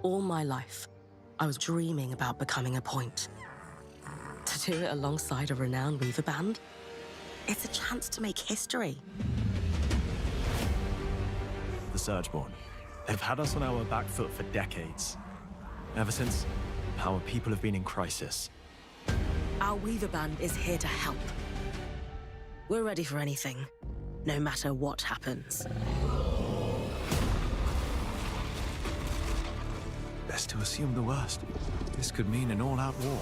All my life, I was dreaming about becoming a point. To do it alongside a renowned weaver band, it's a chance to make history. The Surgeborn. They've had us on our back foot for decades. Ever since our people have been in crisis. Our weaver band is here to help. We're ready for anything, no matter what happens. Best to assume the worst. This could mean an all-out war.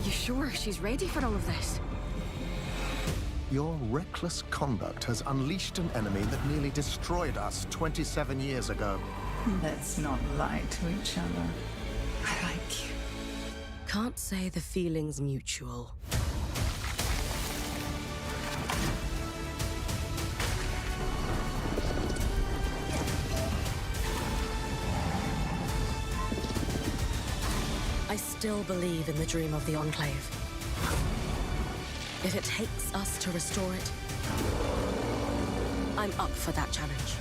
You sure she's ready for all of this? Your reckless conduct has unleashed an enemy that nearly destroyed us 27 years ago. Let's not lie to each other. I like you. Can't say the feeling's mutual. I still believe in the dream of the Enclave. If it takes us to restore it, I'm up for that challenge.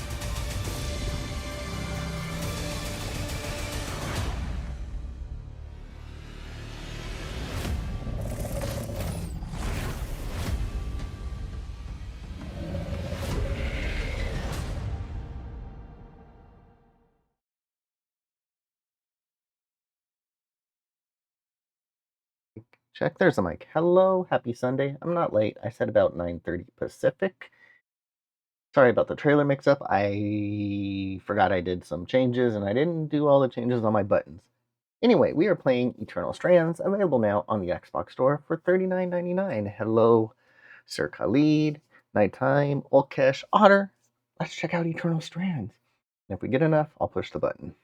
Check, there's a mic. Hello, happy Sunday. I'm not late. I said about 9:30 Pacific. Sorry about the trailer mix-up. I forgot I did some changes, and I didn't do all the changes on my buttons. Anyway, we are playing Eternal Strands, available now on the Xbox Store for $39.99. Hello, Sir Khalid, Nighttime, Ulkesh, Otter. Let's check out Eternal Strands. And if we get enough, I'll push the button.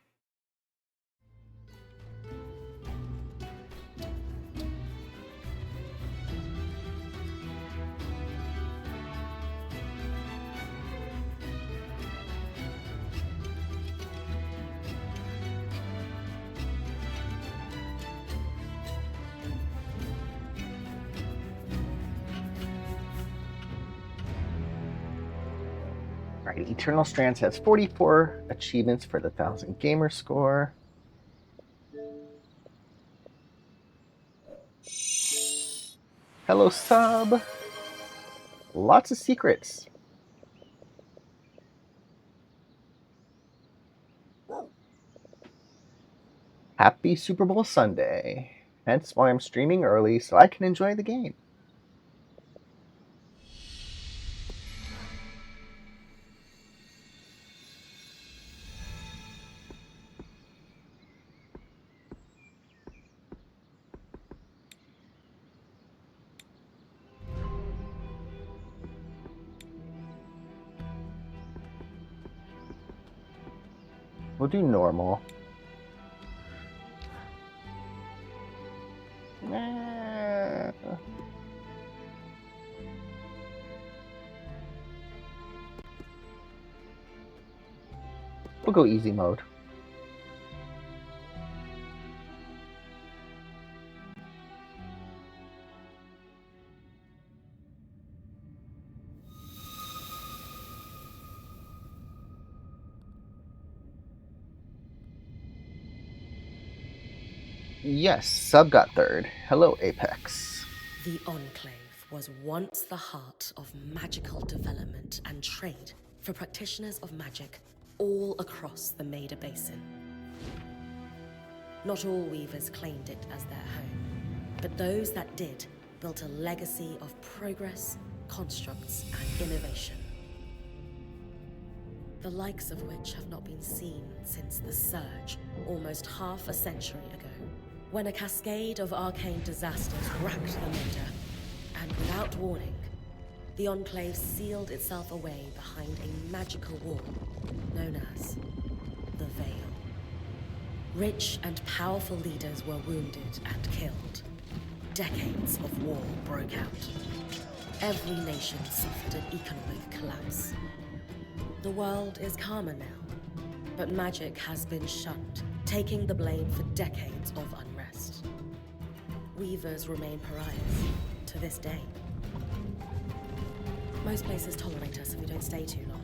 Alright, Eternal Strands has 44 achievements for the 1000 gamer score. Hello, sub. Lots of secrets. Happy Super Bowl Sunday. Hence why I'm streaming early so I can enjoy the game. We'll do normal. We'll go easy mode. Yes, sub got third. Hello, Apex. The Enclave was once the heart of magical development and trade for practitioners of magic all across the Maida Basin. Not all weavers claimed it as their home, but those that did built a legacy of progress, constructs, and innovation. The likes of which have not been seen since the Surge, almost half a century ago, when a cascade of arcane disasters racked the Maida, and without warning, the Enclave sealed itself away behind a magical wall known as the Veil. Rich and powerful leaders were wounded and killed. Decades of war broke out. Every nation suffered an economic collapse. The world is calmer now, but magic has been shunned, taking the blame for decades of unrest. Weavers remain pariahs to this day. Most places tolerate us if we don't stay too long.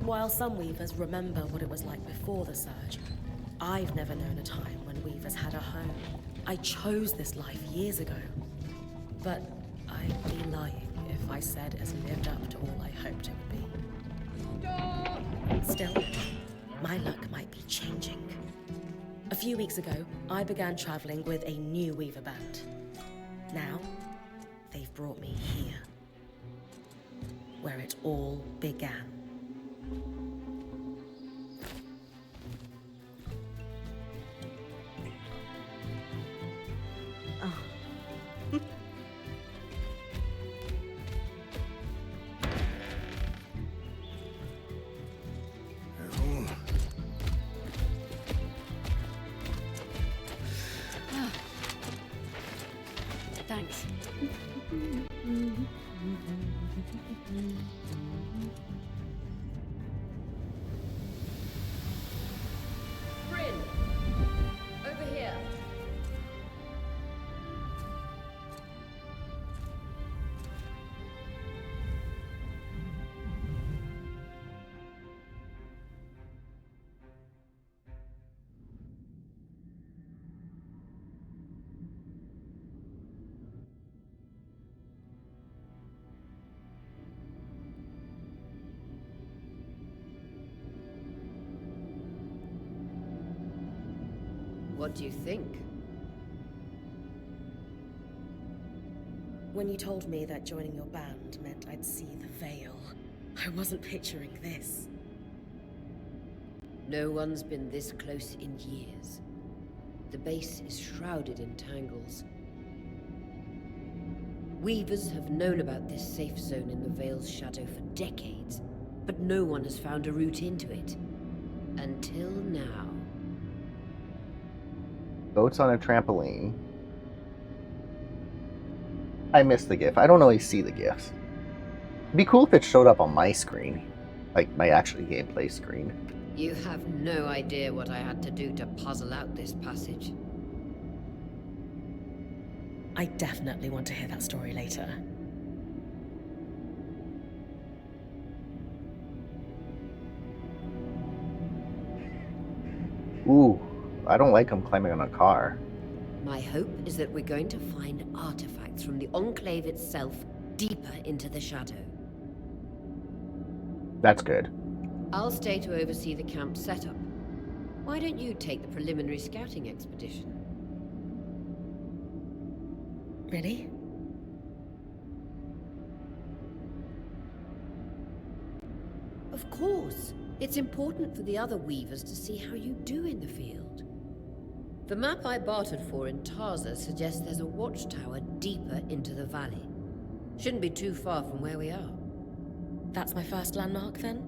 While some weavers remember what it was like before the Surge, I've never known a time when weavers had a home. I chose this life years ago. But I'd be lying if I said it's lived up to all I hoped it would be. Still, my luck might be changing. A few weeks ago, I began traveling with a new weaver band. Now, they've brought me here, where it all began. Thanks. Bryn, over here. What do you think? When you told me that joining your band meant I'd see the veil, I wasn't picturing this. No one's been this close in years. The base is shrouded in tangles. Weavers have known about this safe zone in the Veil's shadow for decades, but no one has found a route into it. Until now. Boats on a trampoline. I missed the GIF. I don't always see the GIFs. It'd be cool if it showed up on my screen. Like, my actual gameplay screen. You have no idea what I had to do to puzzle out this passage. I definitely want to hear that story later. Ooh, I don't like him climbing on a car. My hope is that we're going to find artifacts from the Enclave itself deeper into the shadow. That's good. I'll stay to oversee the camp setup. Why don't you take the preliminary scouting expedition? Really? Of course. It's important for the other weavers to see how you do in the field. The map I bartered for in Tarza suggests there's a watchtower deeper into the valley. Shouldn't be too far from where we are. That's my first landmark, then?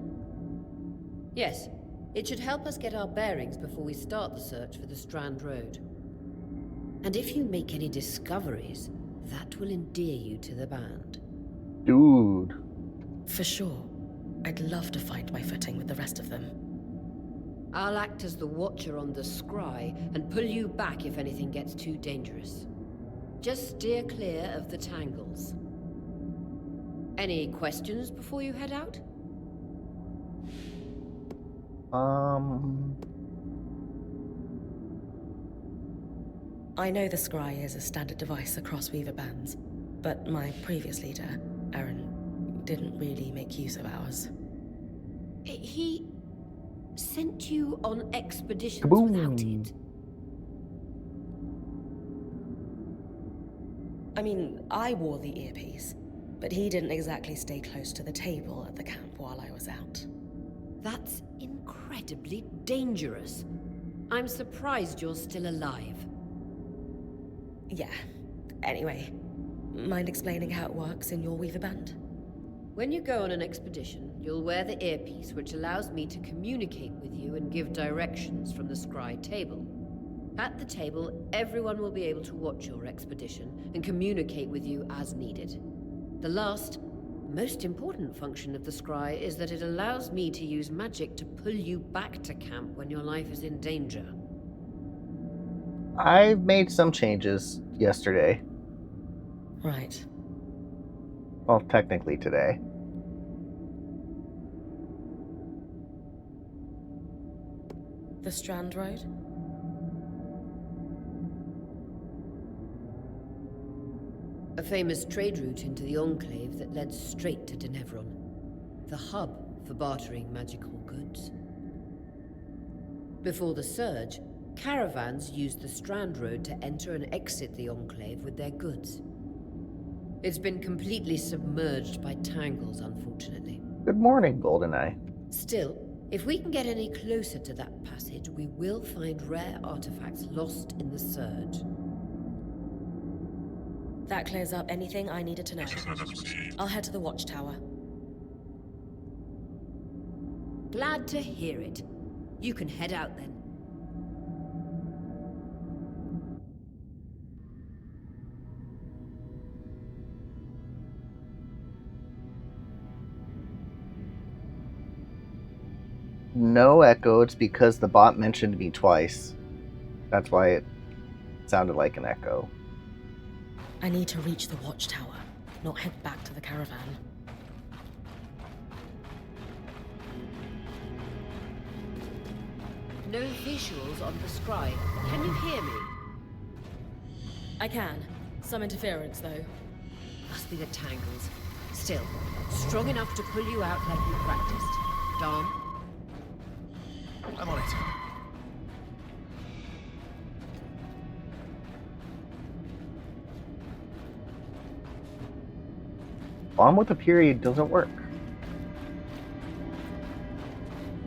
Yes. It should help us get our bearings before we start the search for the Strand Road. And if you make any discoveries, that will endear you to the band. Dude. For sure. I'd love to find my footing with the rest of them. I'll act as the watcher on the scry and pull you back if anything gets too dangerous. Just steer clear of the tangles. Any questions before you head out? I know the scry is a standard device across weaver bands, but my previous leader, Aaron, didn't really make use of ours. He sent you on expeditions Kaboom. without it? I mean, I wore the earpiece, but he didn't exactly stay close to the table at the camp while I was out. That's incredibly dangerous. I'm surprised you're still alive. Yeah. Anyway, mind explaining how it works in your weaver band? When you go on an expedition, you'll wear the earpiece, which allows me to communicate with you and give directions from the scry table. At the table, everyone will be able to watch your expedition and communicate with you as needed. The last, most important function of the scry is that it allows me to use magic to pull you back to camp when your life is in danger. I've made some changes yesterday. Right. Well, technically today. The Strand Road? A famous trade route into the Enclave that led straight to Denevron. The hub for bartering magical goods. Before the Surge, caravans used the Strand Road to enter and exit the Enclave with their goods. It's been completely submerged by tangles, unfortunately. Good morning, Goldeneye. Still, if we can get any closer to that passage, we will find rare artifacts lost in the Surge. That clears up anything I needed to know. I'll head to the watchtower. Glad to hear it. You can head out then. No echo, it's because the bot mentioned me twice. That's why it sounded like an echo. I need to reach the watchtower, not head back to the caravan. No visuals on the scribe. Can you hear me? I can. Some interference, though. Must be the tangles. Still, strong enough to pull you out like you practiced. Dom? I'm on it. Bomb with a period doesn't work.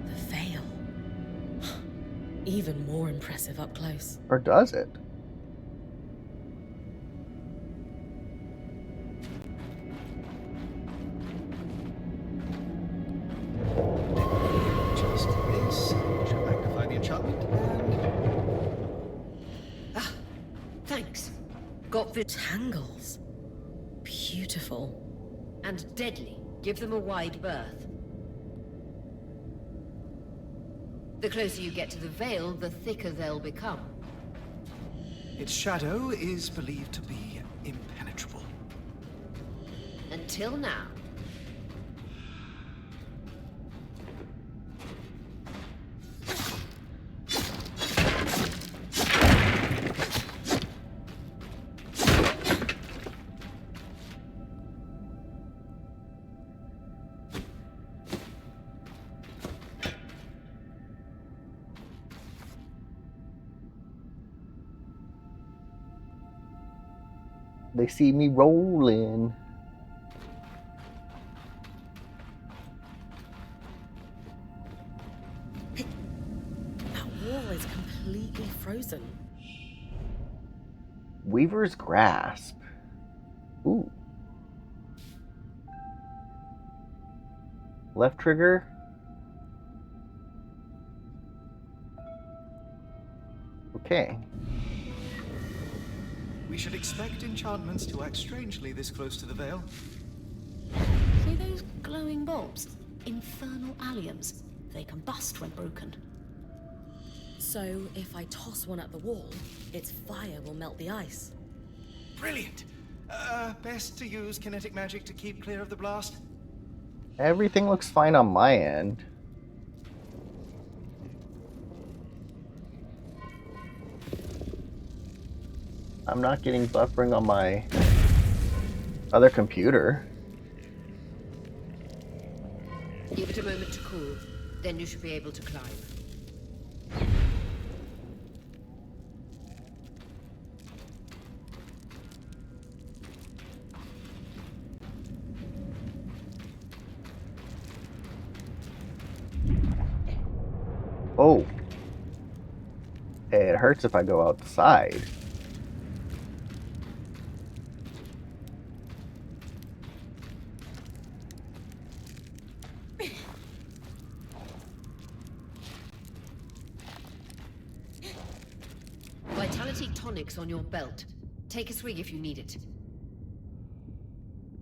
The veil. Even more impressive up close. Or does it? Just this. Should magnify the enchantment and... Thanks. Got the Tangles. Beautiful. and deadly. Give them a wide berth. The closer you get to the veil, the thicker they'll become. Its shadow is believed to be impenetrable. Until now. They see me rolling. That wall is completely frozen. Weaver's Grasp. Ooh. Left trigger. Okay. We should expect enchantments to act strangely this close to the veil. See those glowing bulbs? Infernal alliums. They combust when broken. So, if I toss one at the wall, its fire will melt the ice. Brilliant! Best to use kinetic magic to keep clear of the blast. Everything looks fine on my end. I'm not getting buffering on my other computer. Give it a moment to cool. Then you should be able to climb. Oh. It hurts if I go outside. Vitality tonics on your belt. Take a swig if you need it.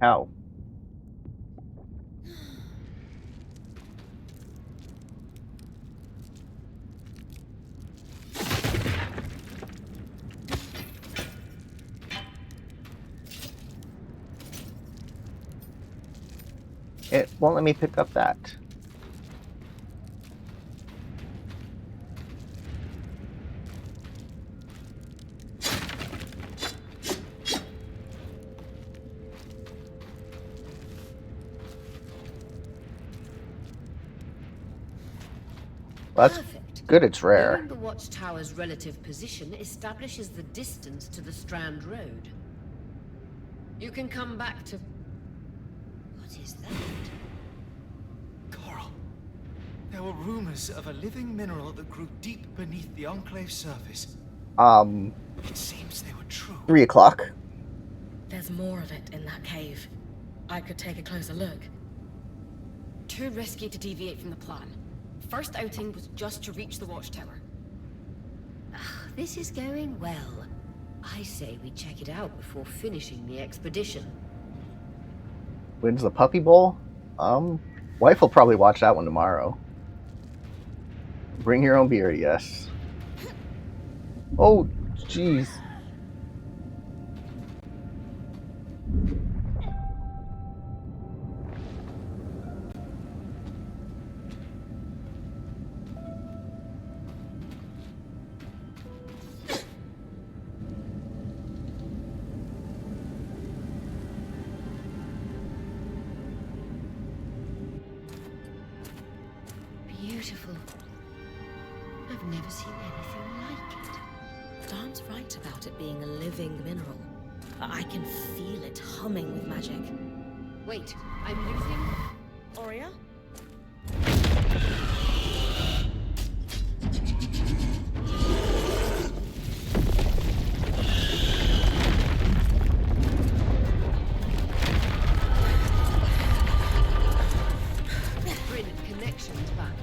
Ow. It won't let me pick up that. That's Perfect. good, it's rare. Knowing the watchtower's relative position establishes the distance to the Strand Road. You can come back to... What is that? Coral. There were rumors of a living mineral that grew deep beneath the Enclave's surface. It seems they were true. 3 o'clock. There's more of it in that cave. I could take a closer look. Too risky to deviate from the plan. First outing was just to reach the watchtower. This is going well. I say we check it out before finishing the expedition. When's the Puppy Bowl? Wife will probably watch that one tomorrow. Bring your own beer, yes. Oh, jeez. Beautiful. I've never seen anything like it. Darm's right about it being a living mineral. I can feel it humming with magic. Wait, I'm losing... Aurea? Bryn, connections back.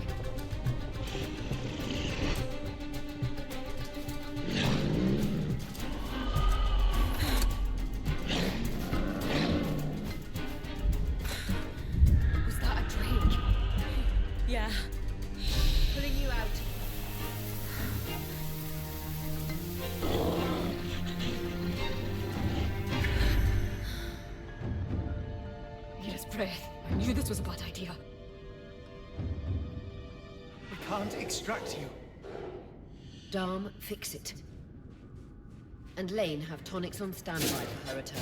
Was that a drake? Yeah. Pulling you out. Need his breath. I knew this was a bad idea. We can't extract you. Darm, fix it. And Lane, have tonics on standby for her return.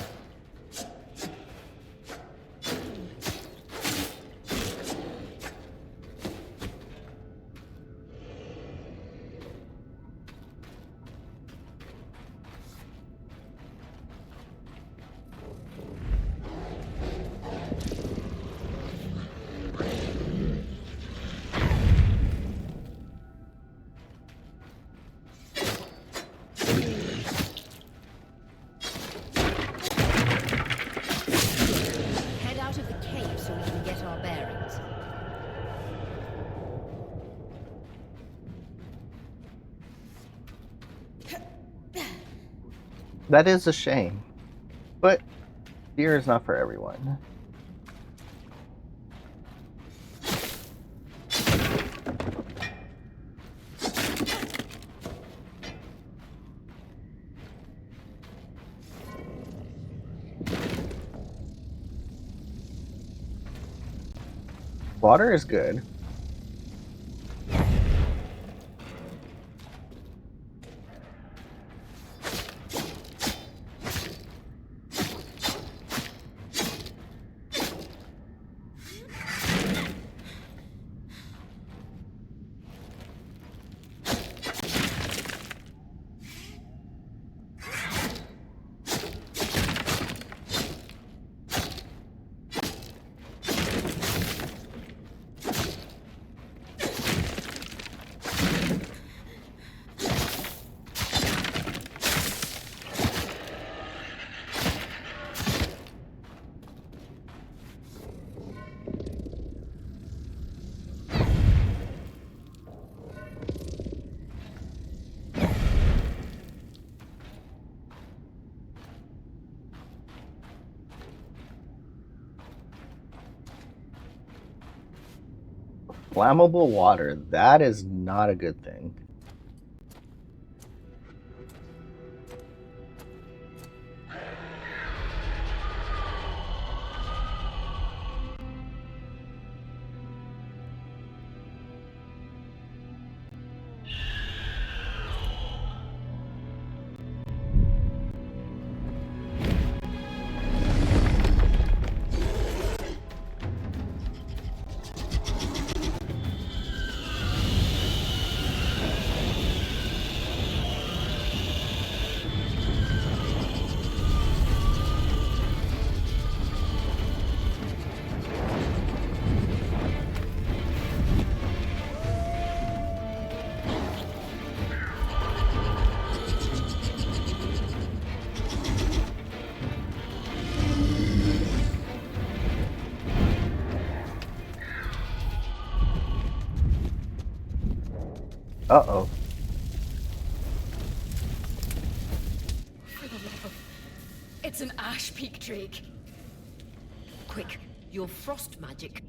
Head out of the cave so we can get our bearings. That is a shame. But beer is not for everyone. Water is good. Flammable water. That is not a good thing. Uh-oh. For the love of... It's an ash peak drake. Quick, your frost magic.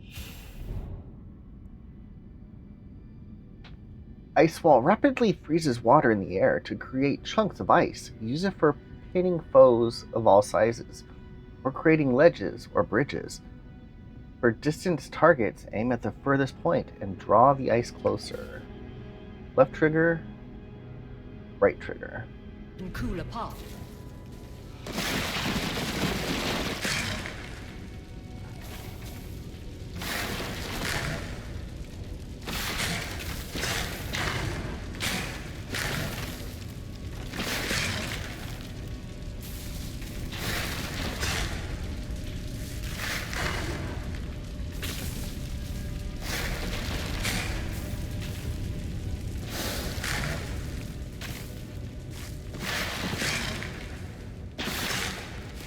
Ice wall rapidly freezes water in the air to create chunks of ice. Use it for pitting foes of all sizes, or creating ledges or bridges. For distance targets, aim at the furthest point and draw the ice closer. Left trigger, right trigger. And cool a path.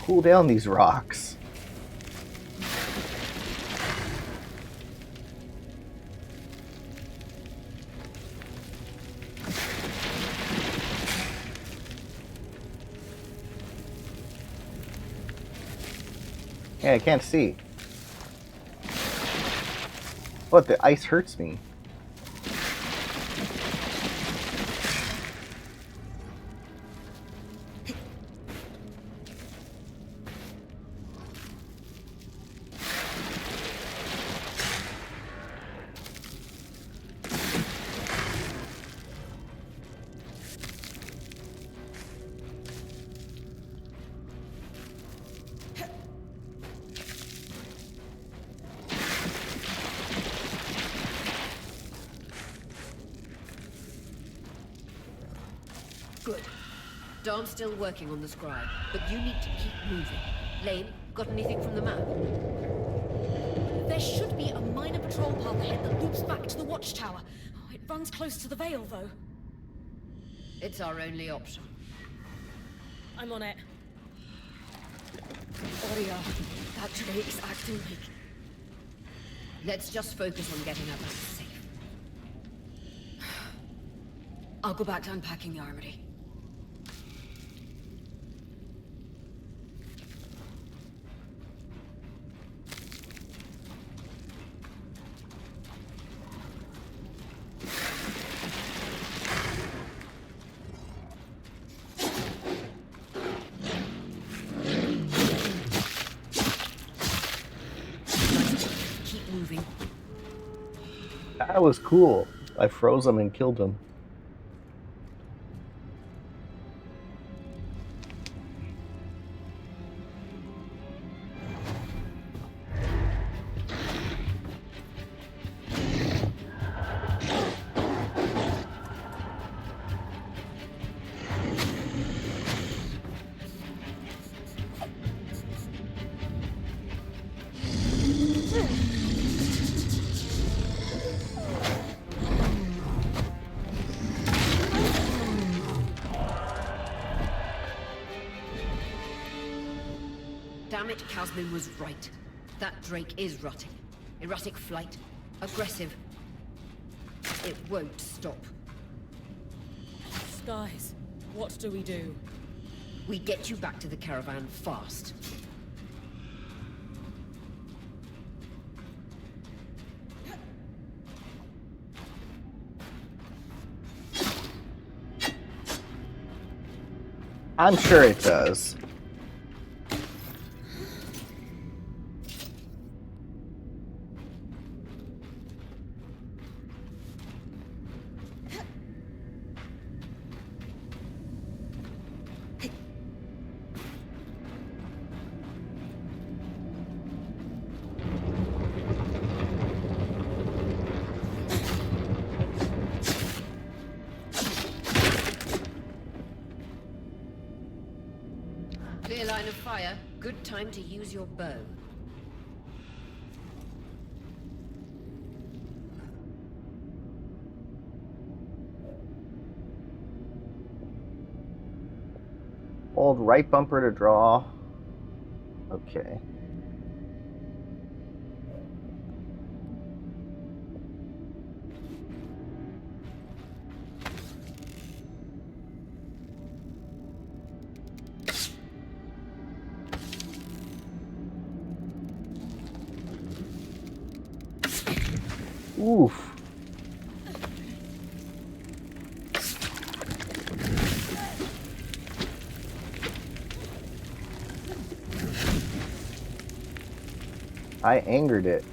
Cool down these rocks. Yeah, I can't see. What, the ice hurts me. Good. Darn's still working on the scribe, but you need to keep moving. Lane, got anything from the map? There should be a minor patrol path ahead that loops back to the watchtower. Oh, it runs close to the Vale, though. It's our only option. I'm on it. Oria, that drake's acting like... Let's just focus on getting her back safe. I'll go back to unpacking the armory. Keep moving. That was cool. I froze him and killed him. Damn it, Casmin was right. That drake is rotting. Erratic flight. Aggressive. It won't stop. Skies, what do we do? We get you back to the caravan fast. I'm sure it does. Clear line of fire. Good time to use your bow. Hold right bumper to draw. Okay. Oof. I angered it.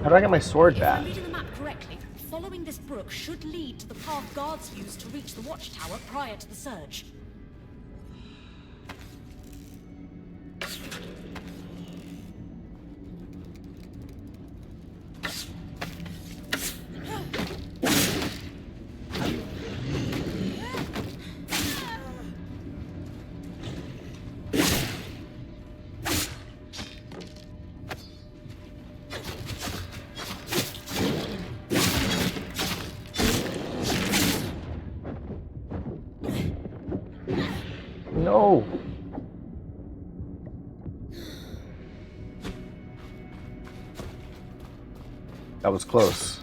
How do I get my sword If back? I'm reading the map correctly, following this brook should lead to the path guards used to reach the watchtower prior to the surge. No. That was close.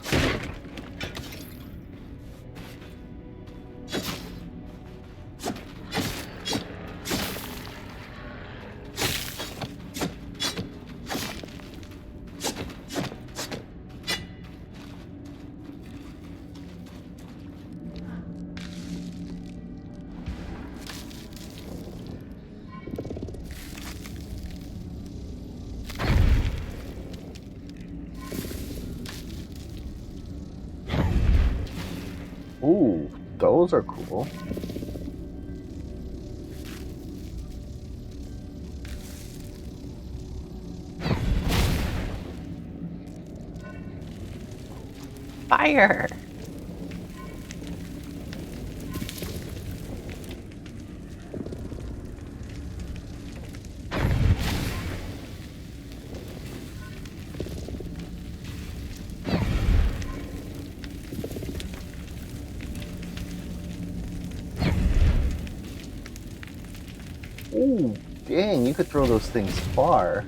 Ooh, those are cool. Fire! Ooh, dang, you could throw those things far.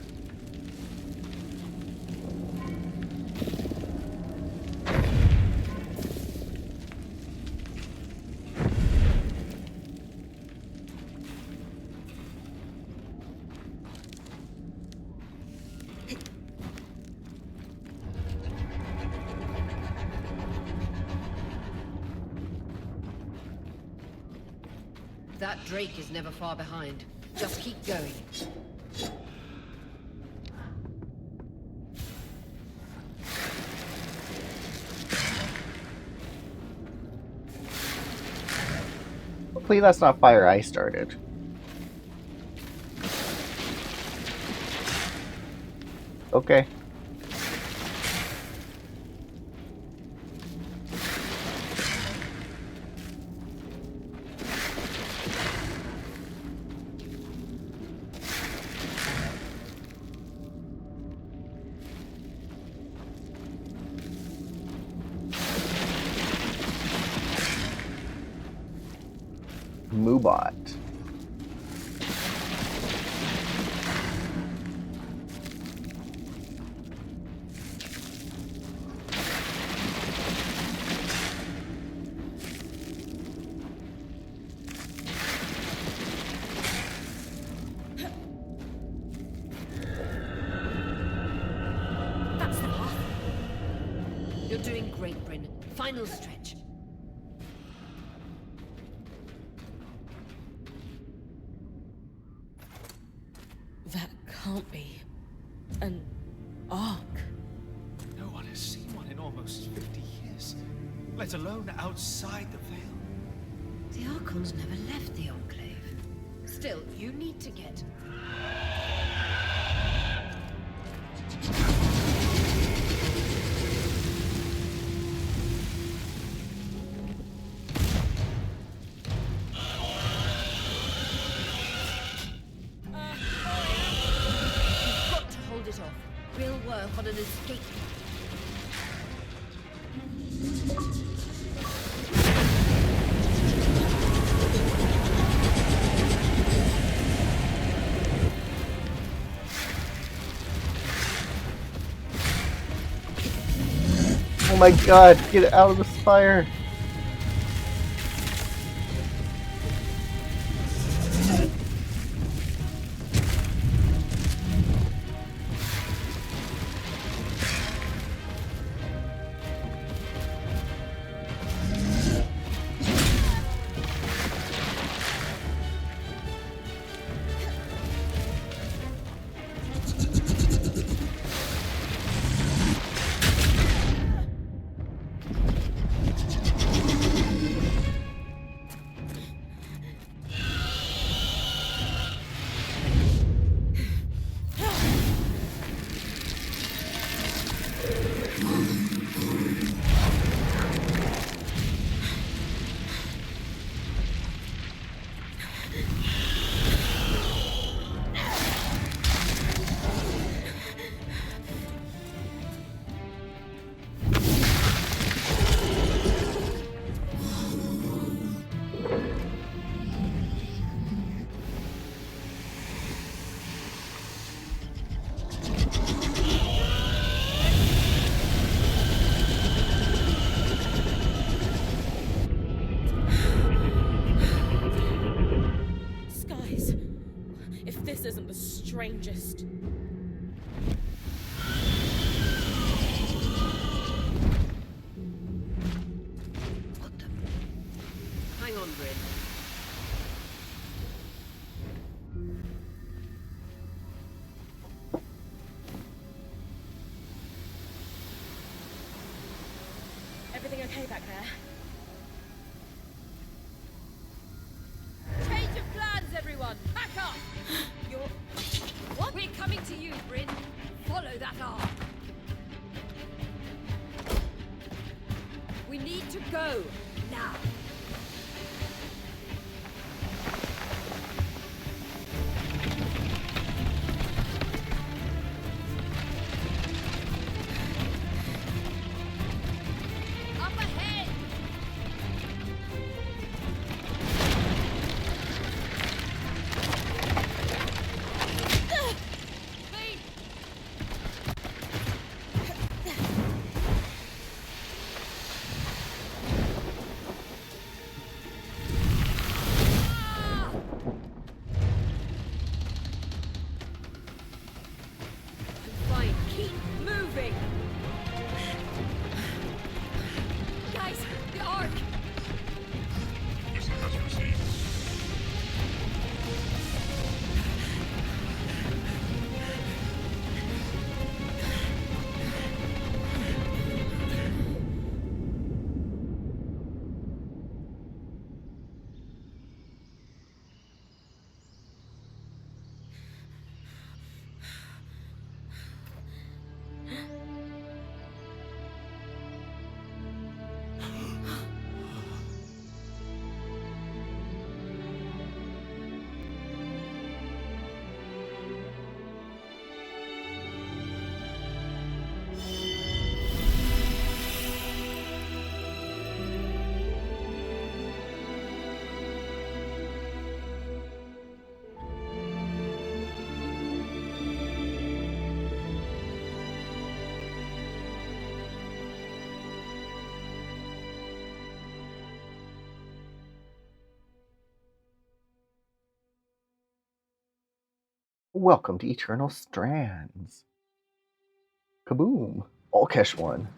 That Drake is never far behind. Just keep going. Hopefully that's not fire I started. Okay. Moobot. That's the path. You're doing great, Bryn. Final stretch. That can't be an ark. No one has seen one in almost 50 years, let alone outside the Veil. The Archons never left the Enclave. Still, you need to get... You've got to hold it off. work on an escape. Oh my god, get out of the spire! Skies, if this isn't the strangest. What the? Hang on, Bryn. Everything okay back there? Change of plans, everyone! Pack up! You're... What? We're coming to you, Bryn. Follow that arm. We need to go, now. Up ahead! Speed! Ah! I'm fine. Keep moving! Guys, the Ark! Welcome to Eternal Strands. Kaboom! Olkesh one.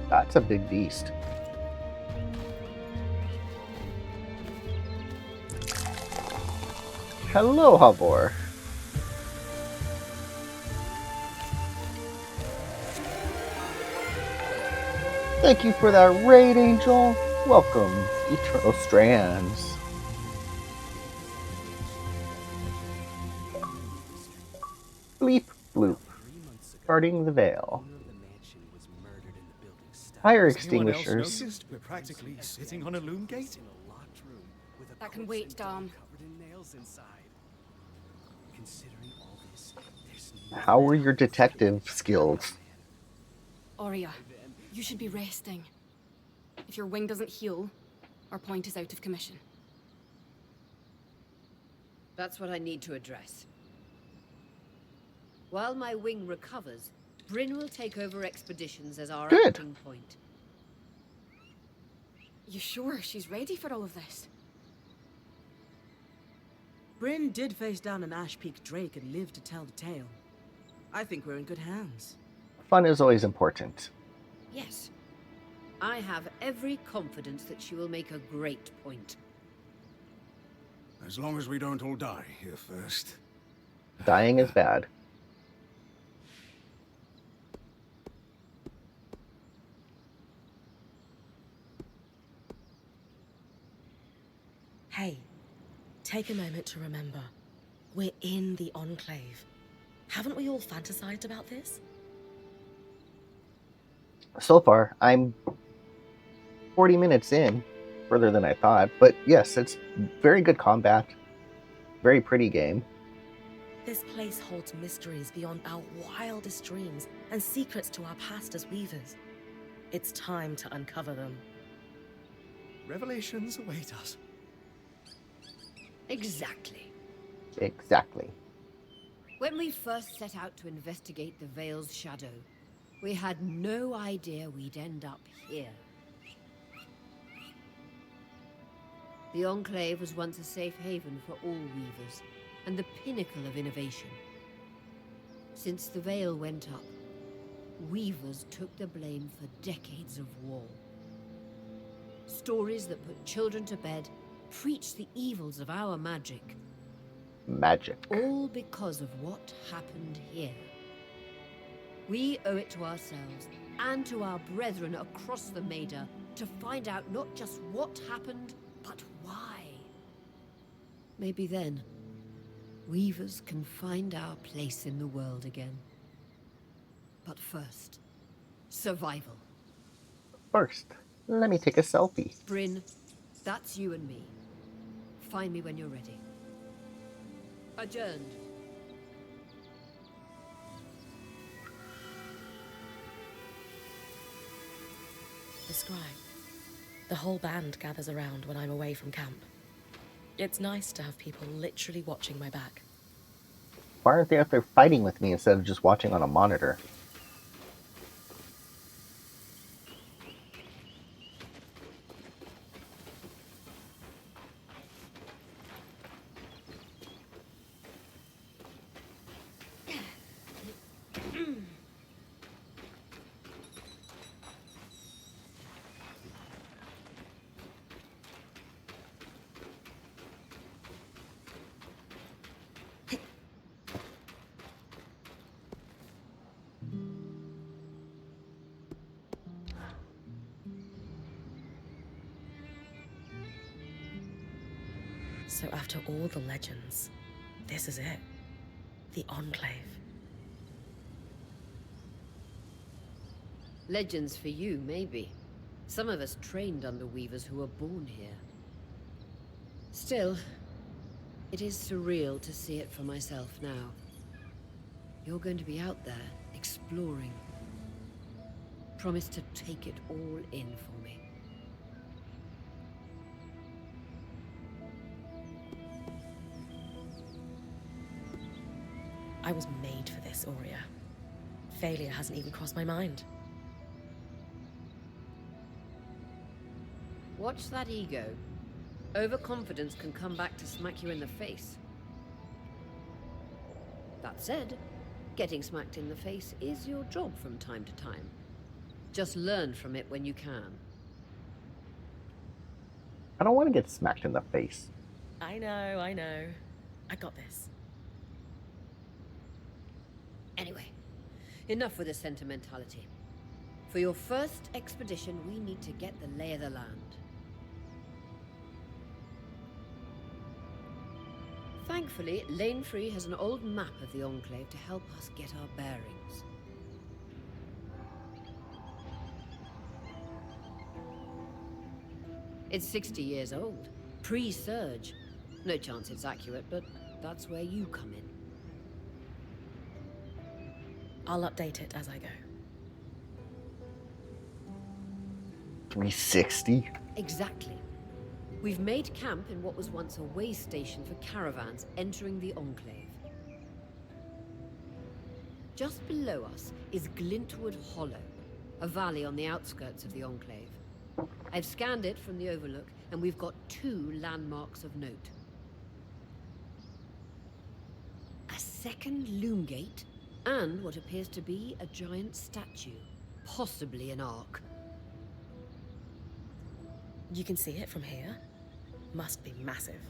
That's a big beast. hello, Habor. Thank you for that raid, Angel. Welcome, Eternal Strands. Bleep bloop. Guarding the veil. Fire extinguishers. We're practically sitting on a loom gate. That can wait, Dom. How were your detective skills? Aurea, you should be resting. If your wing doesn't heal, our point is out of commission. That's what I need to address. While my wing recovers, Bryn will take over expeditions as our Good. acting point. You sure she's ready for all of this? Bryn did face down an Ash Peak Drake and lived to tell the tale. I think we're in good hands. Fun is always important. Yes. I have every confidence that she will make a great point. As long as we don't all die here first. Dying is bad. Hey, take a moment to remember. We're in the Enclave. Haven't we all fantasized about this? So far, I'm 40 minutes in, further than I thought. But yes, it's very good combat. Very pretty game. This place holds mysteries beyond our wildest dreams and secrets to our past as weavers. It's time to uncover them. Revelations await us. Exactly. Exactly. When we first set out to investigate the Veil's shadow, we had no idea we'd end up here. The Enclave was once a safe haven for all weavers, and the pinnacle of innovation. Since the Veil went up, weavers took the blame for decades of war. Stories that put children to bed preached the evils of our magic. Magic. All because of what happened here. We owe it to ourselves and to our brethren across the Maida to find out not just what happened, but why. Maybe then, weavers can find our place in the world again. But first, survival. First, let me take a selfie. Bryn, that's you and me. Find me when you're ready. Adjourned. The scribe. The whole band gathers around when I'm away from camp. It's nice to have people literally watching my back. Why aren't they out there fighting with me instead of just watching on a monitor? So after all the legends, this is it. The Enclave. Legends for you, maybe. Some of us trained under weavers who were born here. Still, it is surreal to see it for myself now. You're going to be out there, exploring. Promise to take it all in for me. I was made for this, Aurea. Failure hasn't even crossed my mind. Watch that ego. Overconfidence can come back to smack you in the face. That said, getting smacked in the face is your job from time to time. Just learn from it when you can. I don't want to get smacked in the face. I know. I got this. Anyway, enough with the sentimentality. For your first expedition, we need to get the lay of the land. Thankfully, Lane Free has an old map of the Enclave to help us get our bearings. It's 60 years old, pre-Surge. No chance it's accurate, but that's where you come in. I'll update it as I go. 360? Exactly. We've made camp in what was once a way station for caravans entering the Enclave. Just below us is Glintwood Hollow, a valley on the outskirts of the Enclave. I've scanned it from the Overlook, and we've got 2 landmarks of note. A second loom gate, and what appears to be a giant statue, possibly an ark. You can see it from here? Must be massive.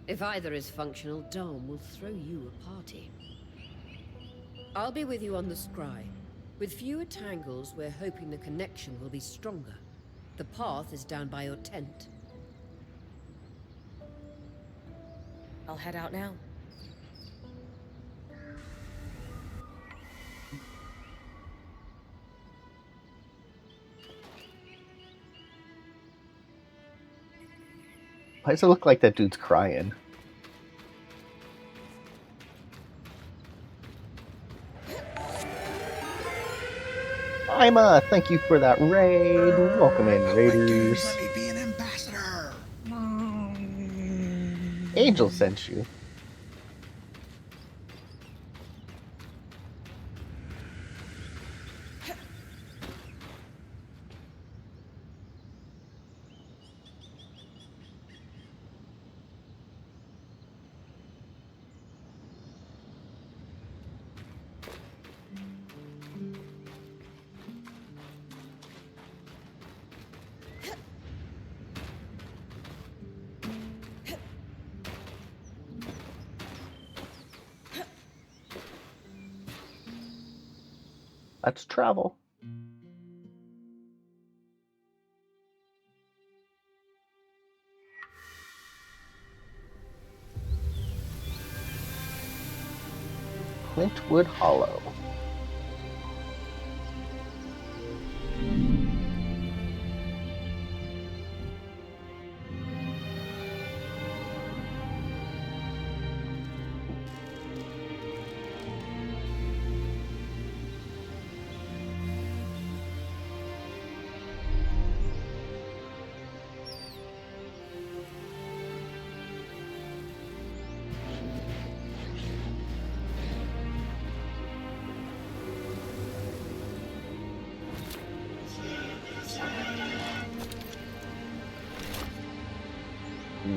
If either is functional, Dom will throw you a party. I'll be with you on the scry. With fewer tangles, we're hoping the connection will be stronger. The path is down by your tent. I'll head out now. Why does it look like that dude's crying? Ima, thank you for that raid. Welcome in, Raiders. Let me be an ambassador. Angel sent you. Let's travel. Glintwood Hollow.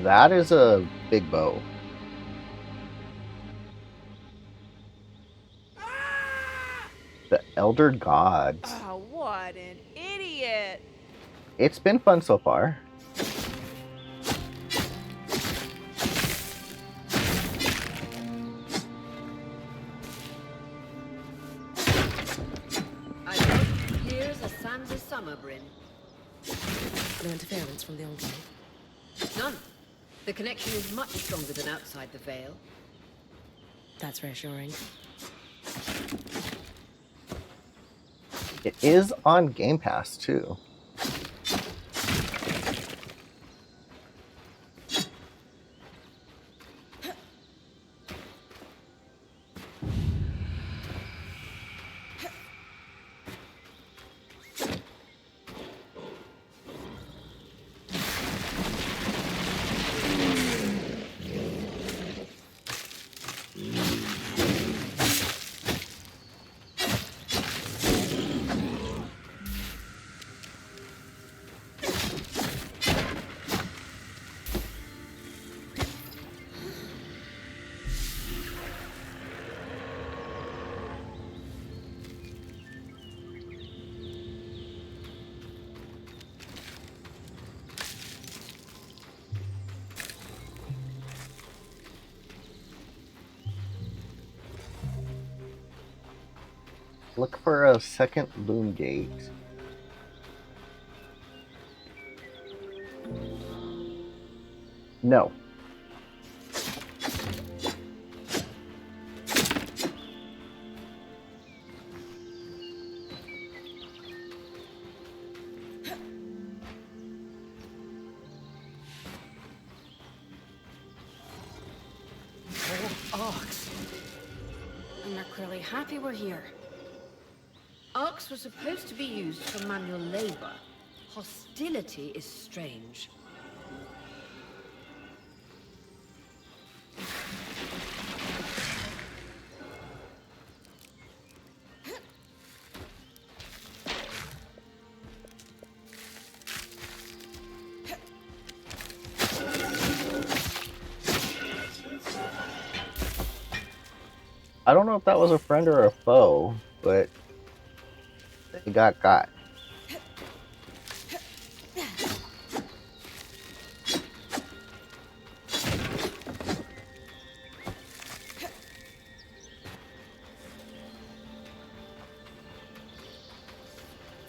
That is a big bow. The Elder Gods. Oh, what an idiot! It's been fun so far. Here's a Sansa summer brin. No interference from the Enclave? None. The connection is much stronger than outside the Vale. That's reassuring. It is on Game Pass, too. Look for a second loom gate. No. Ox. And they're clearly happy we're here. Arcs were supposed to be used for manual labor. Hostility is strange. I don't know if that was a friend or a foe, but they got.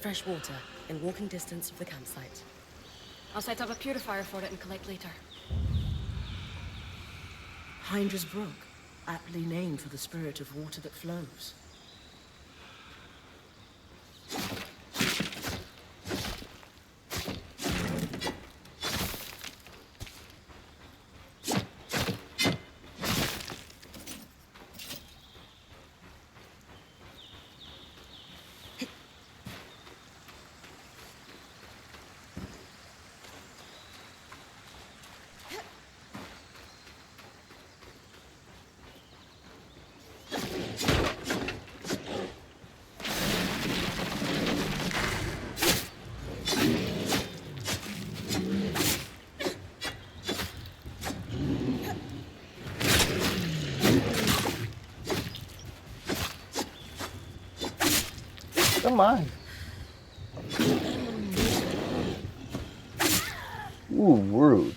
Fresh water in walking distance of the campsite. I'll set up a purifier for it and collect later. Hyndra's Brook, aptly named for the spirit of water that flows. Come on. Ooh, rude.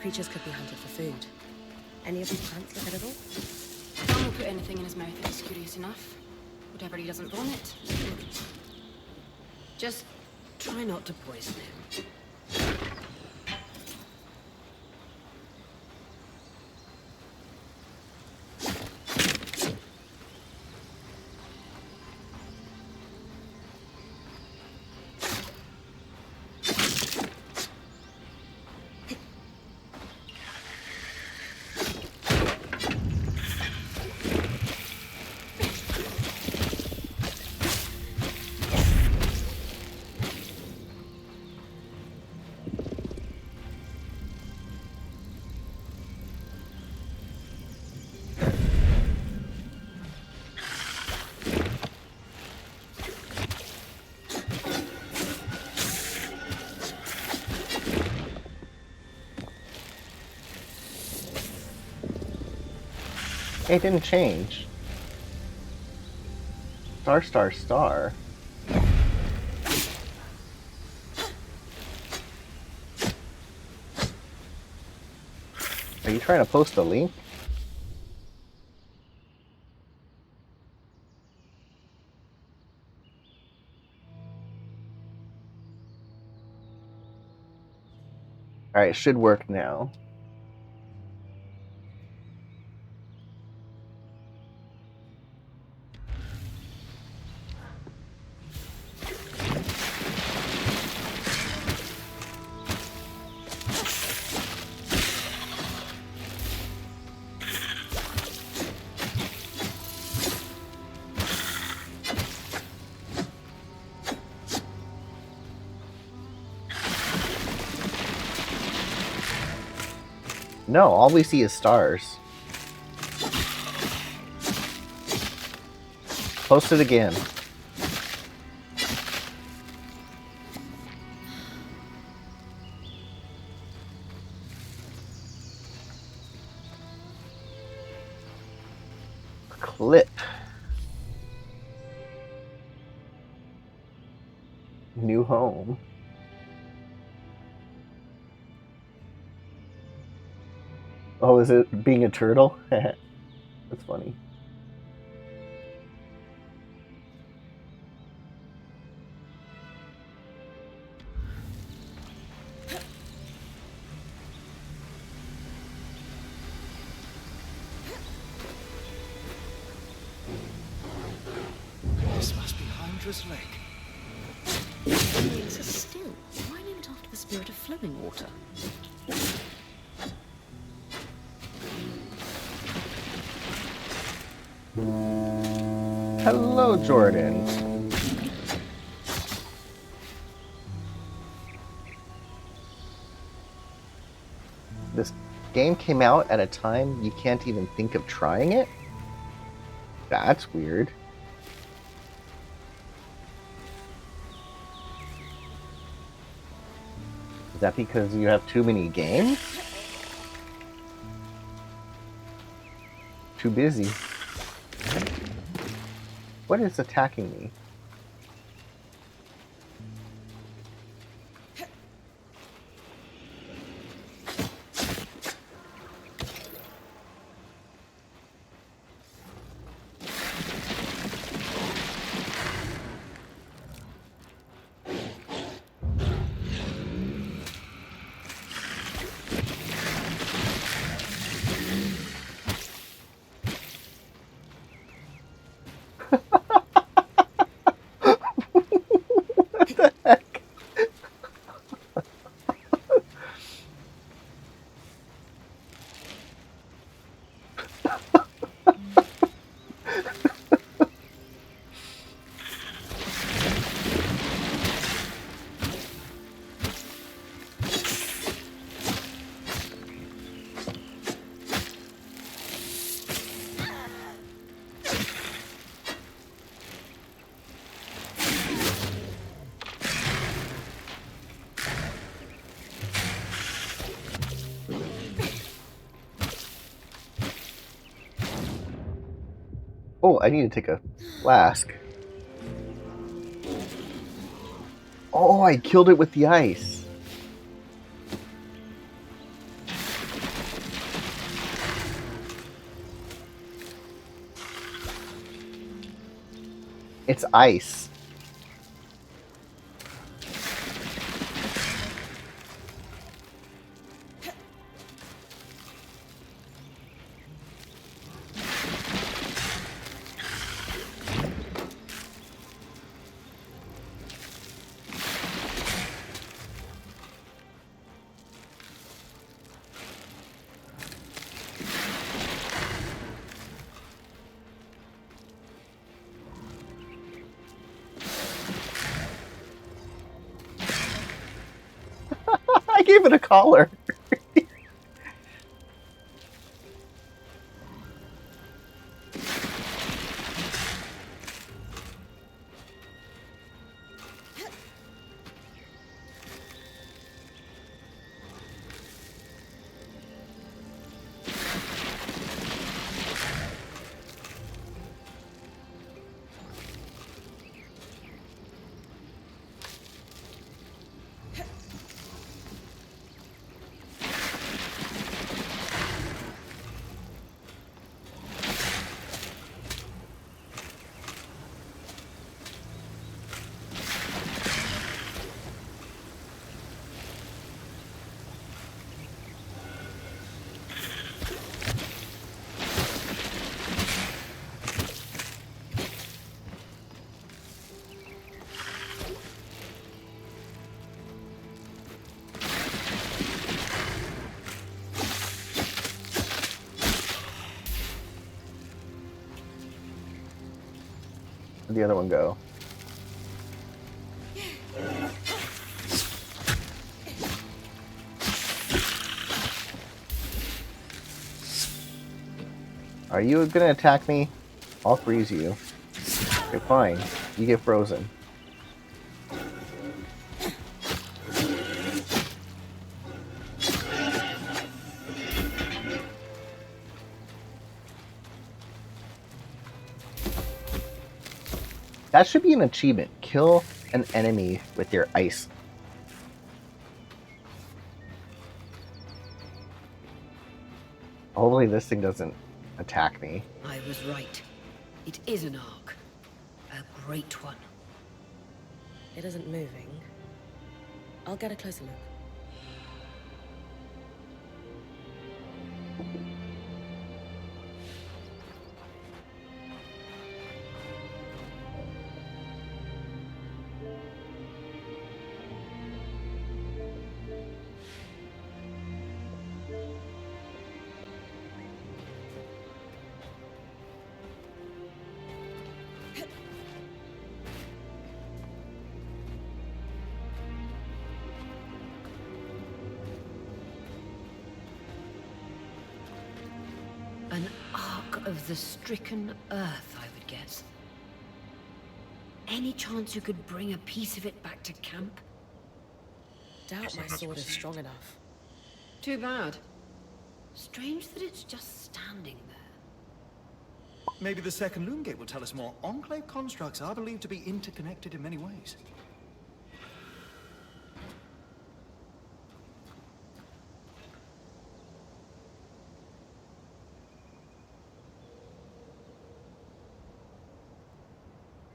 Creatures could be hunted for food. Any of these plants look edible? Tom will put anything in his mouth if he's curious enough. Whatever he doesn't want it. Just try not to poison him. It didn't change. Star, star, star. Are you trying to post a link? Alright, it should work now. No, all we see is stars. Post it again. Clip. New home. Oh, is it being a turtle? That's funny. This must be Hydra's Lake. It's a still. Why name it after the spirit of flowing water? Hello, Jordan. This game came out at a time you can't even think of trying it? That's weird. Is that because you have too many games? Too busy. What is attacking me? What the heck? Oh, I need to take a flask. Oh, I killed it with the ice. It's ice. I gave it a collar. Where'd the other one go? Are you gonna attack me? I'll freeze you. Okay, fine. You get frozen. That should be an achievement. Kill an enemy with your ice. Hopefully this thing doesn't attack me. I was right. It is an ark. A great one. It isn't moving. I'll get a closer look. An ark of the stricken earth, I would guess. Any chance you could bring a piece of it back to camp? Doubt my sword is strong enough. Too bad. Strange that it's just standing there. Maybe the second loom gate will tell us more. Enclave constructs are believed to be interconnected in many ways.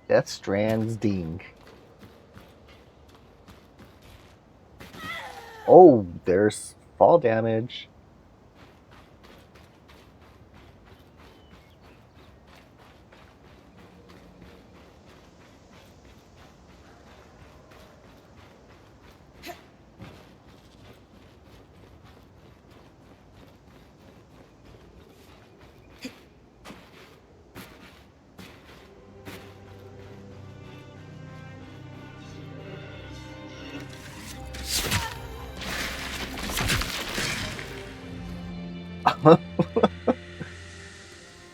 Death Strands ding. Oh, there's fall damage.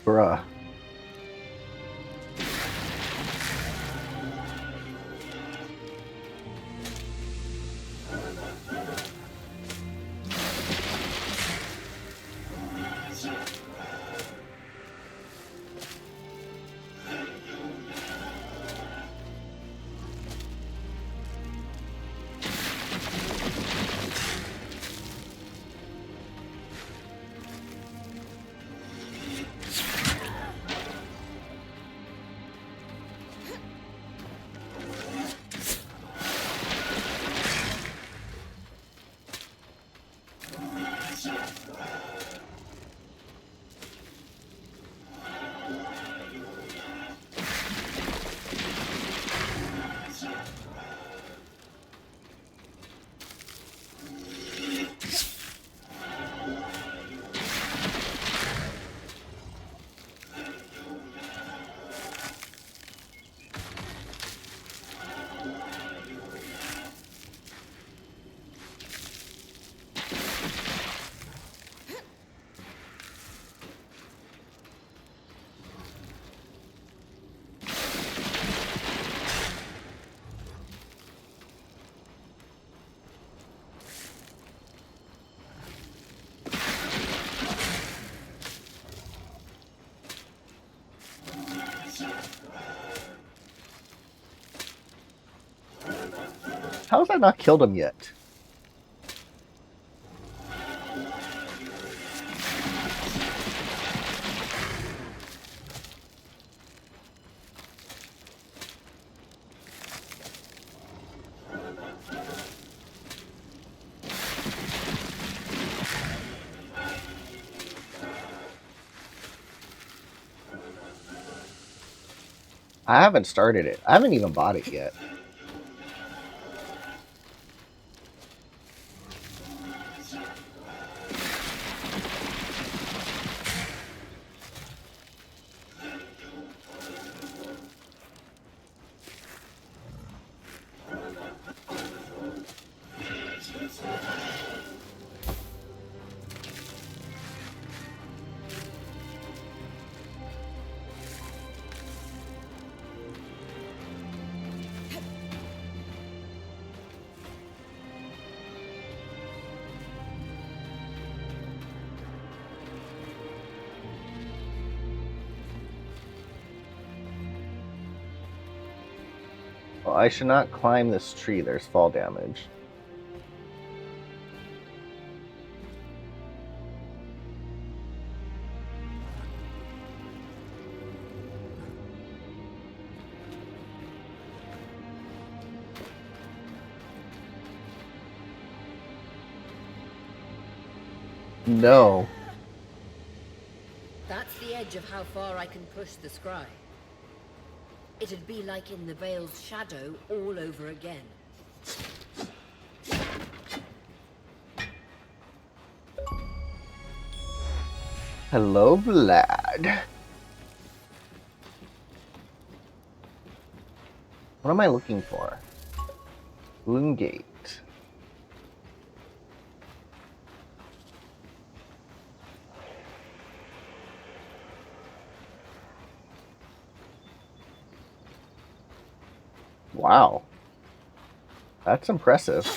Bruh. How has that not killed him yet? I haven't started it. I haven't even bought it yet. Well, I should not climb this tree. There's fall damage. No. That's the edge of how far I can push the scry. It'd be like in the Veil's shadow all over again. Hello, Vlad. What am I looking for? Loom Gate. Wow. That's impressive.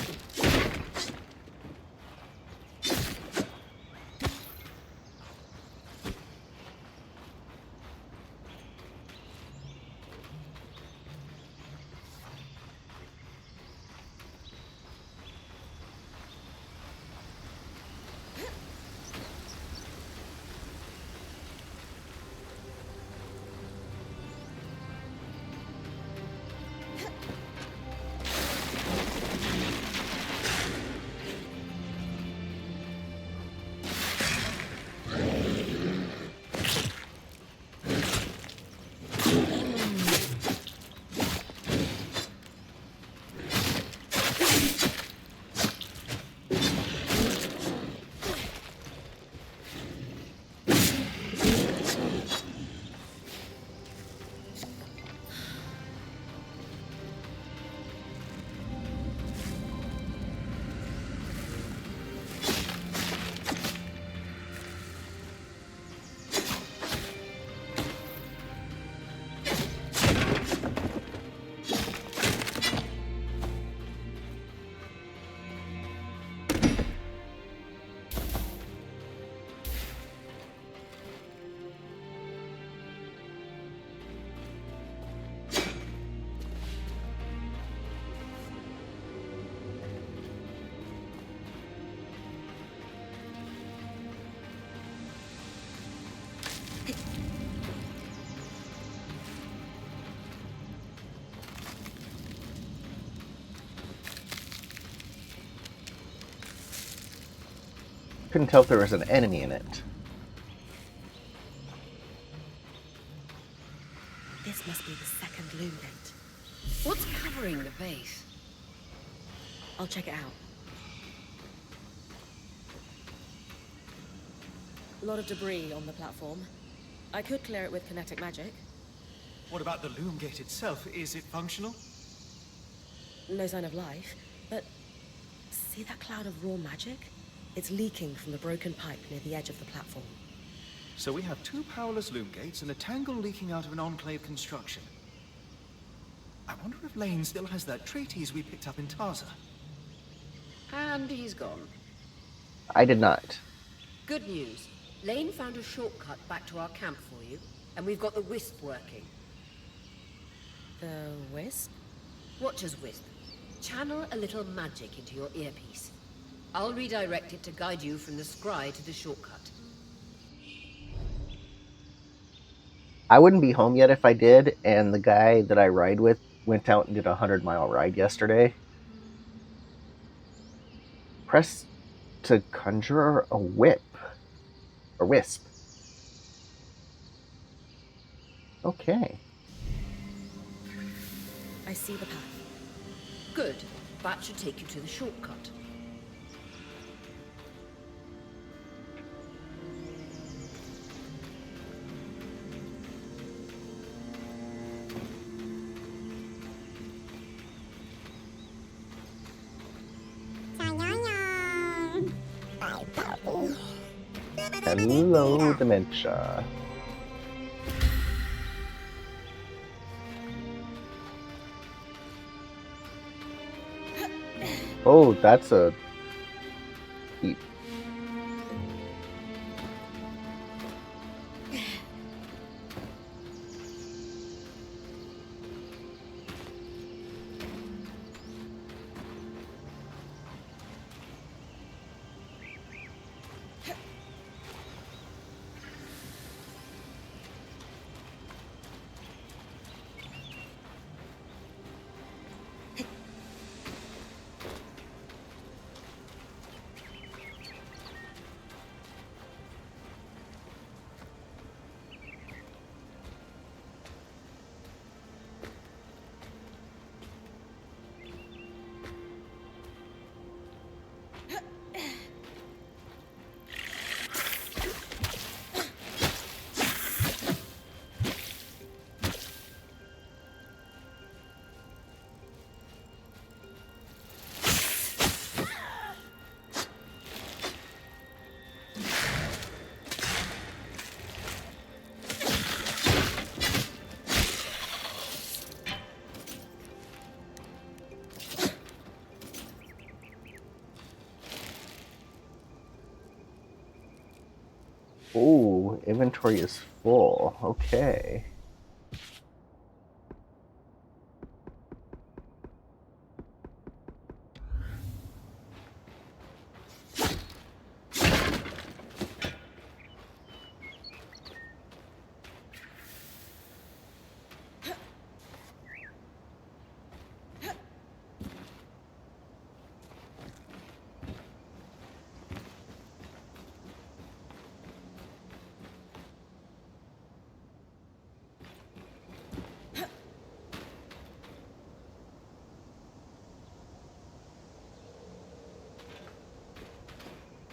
Couldn't tell if there was an enemy in it. This must be the second loom gate. What's covering the base? I'll check it out. A lot of debris on the platform. I could clear it with kinetic magic. What about the loom gate itself? Is it functional? No sign of life, but see that cloud of raw magic? It's leaking from the broken pipe near the edge of the platform. So we have two powerless loom gates and a tangle leaking out of an enclave construction. I wonder if Lane still has that treatise we picked up in Taza. And he's gone. I did not. Good news. Lane found a shortcut back to our camp for you, and we've got the wisp working. The wisp? Watcher's wisp. Channel a little magic into your earpiece. I'll redirect it to guide you from the scry to the shortcut. I wouldn't be home yet if I did, and the guy that I ride with went out and did a 100-mile ride yesterday. Press to conjure a whip. Or wisp. Okay. I see the path. Good. That should take you to the shortcut. Hello, dementia. Oh, that's a heap. Oh, inventory is full. Okay.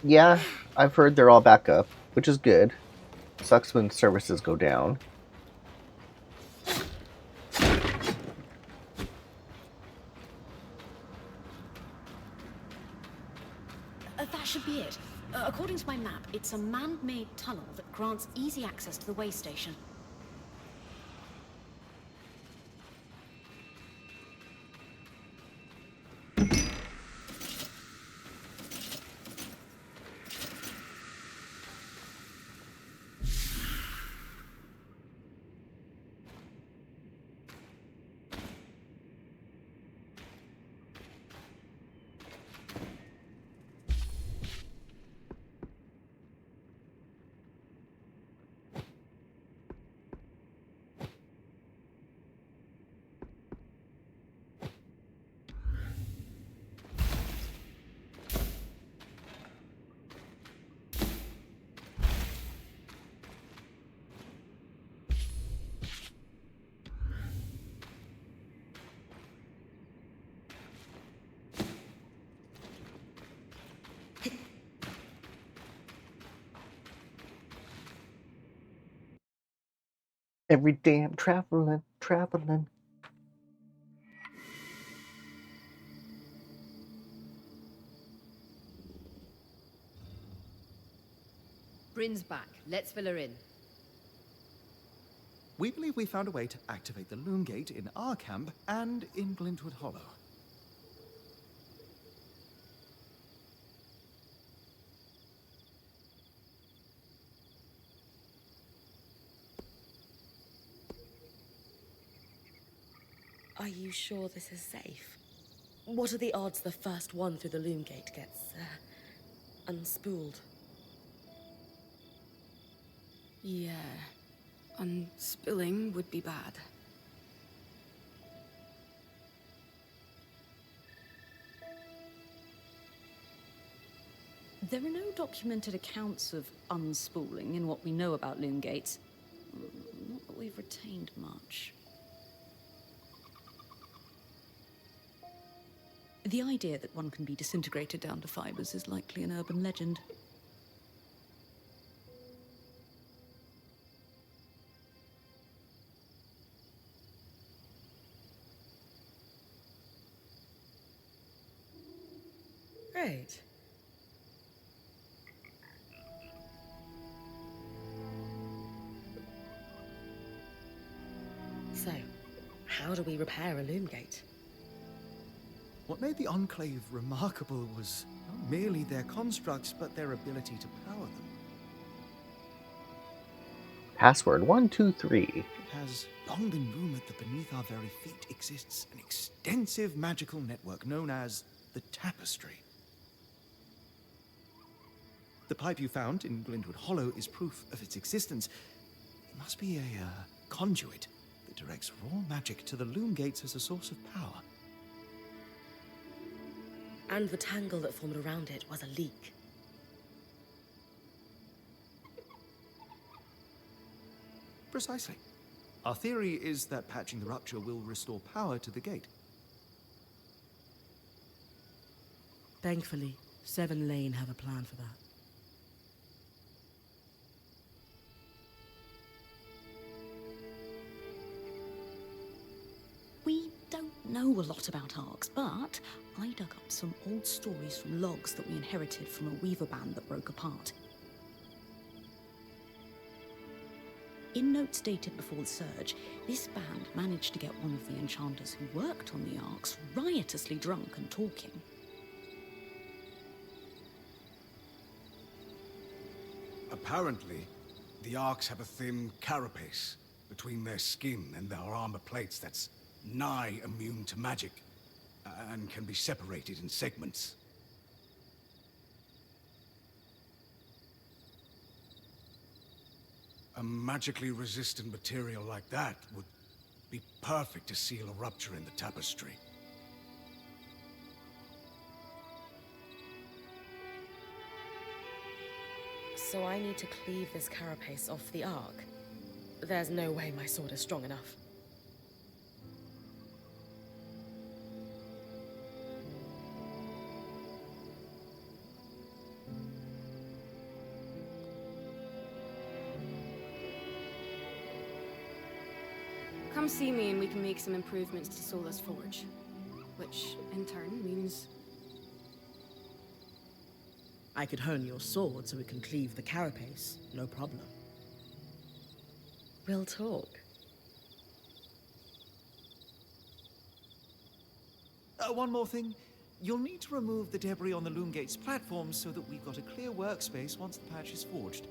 Yeah, I've heard they're all back up, which is good. Sucks when services go down. That should be it. According to my map, it's a man-made tunnel that grants easy access to the way station. Every day I'm traveling. Bryn's back. Let's fill her in. We believe we found a way to activate the Loom Gate in our camp and in Glintwood Hollow. Are you sure this is safe? What are the odds the first one through the loom gate gets, unspooled? Yeah. Unspilling would be bad. There are no documented accounts of unspooling in what we know about loom gates. Not that we've retained much. The idea that one can be disintegrated down to fibers is likely an urban legend. Great. So, how do we repair a loom gate? What made the Enclave remarkable was not merely their constructs, but their ability to power them. Password 123. It has long been rumored that beneath our very feet exists an extensive magical network known as the Tapestry. The pipe you found in Glintwood Hollow is proof of its existence. It must be a conduit that directs raw magic to the loom gates as a source of power. And the tangle that formed around it was a leak. Precisely. Our theory is that patching the rupture will restore power to the gate. Thankfully, Seven Lane have a plan for that. We don't know a lot about arcs, but I dug up some old stories from logs that we inherited from a weaver band that broke apart. In notes dated before the Surge, this band managed to get one of the enchanters who worked on the arcs riotously drunk and talking. A Apparently, the Arks have a thin carapace between their skin and their armor plates that's nigh immune to magic, and can be separated in segments. A magically resistant material like that would be perfect to seal a rupture in the tapestry. So I need to cleave this carapace off the Ark? There's no way my sword is strong enough. Come see me and we can make some improvements to Sola's forge. Which, in turn, means... I could hone your sword so we can cleave the carapace. No problem. We'll talk. One more thing. You'll need to remove the debris on the Loomgate's platform so that we've got a clear workspace once the patch is forged.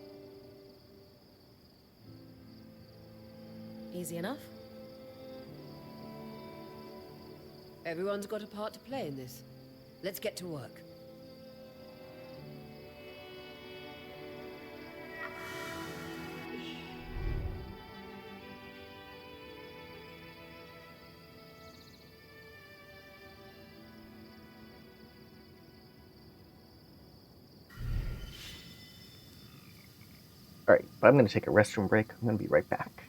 Easy enough? Everyone's got a part to play in this. Let's get to work. Alright, but I'm going to take a restroom break. I'm going to be right back.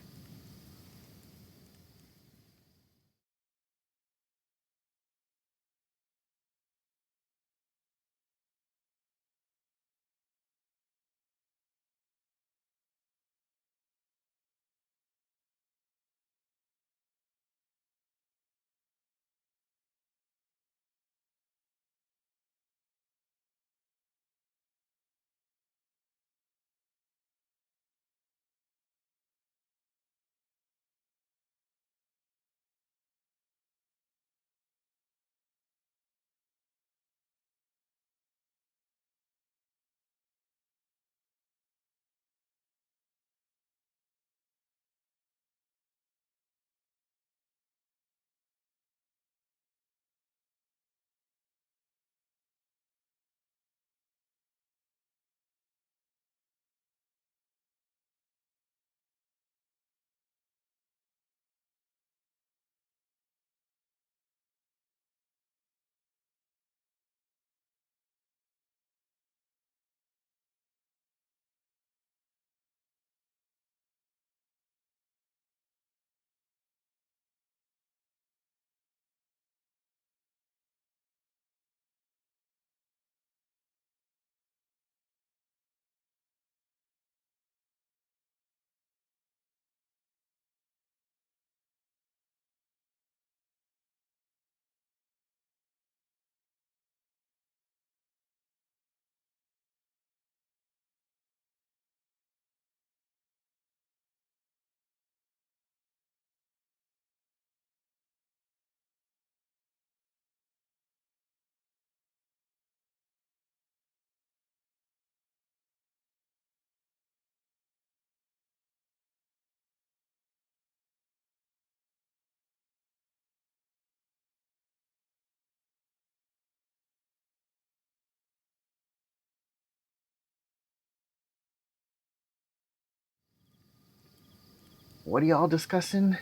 What are y'all discussing?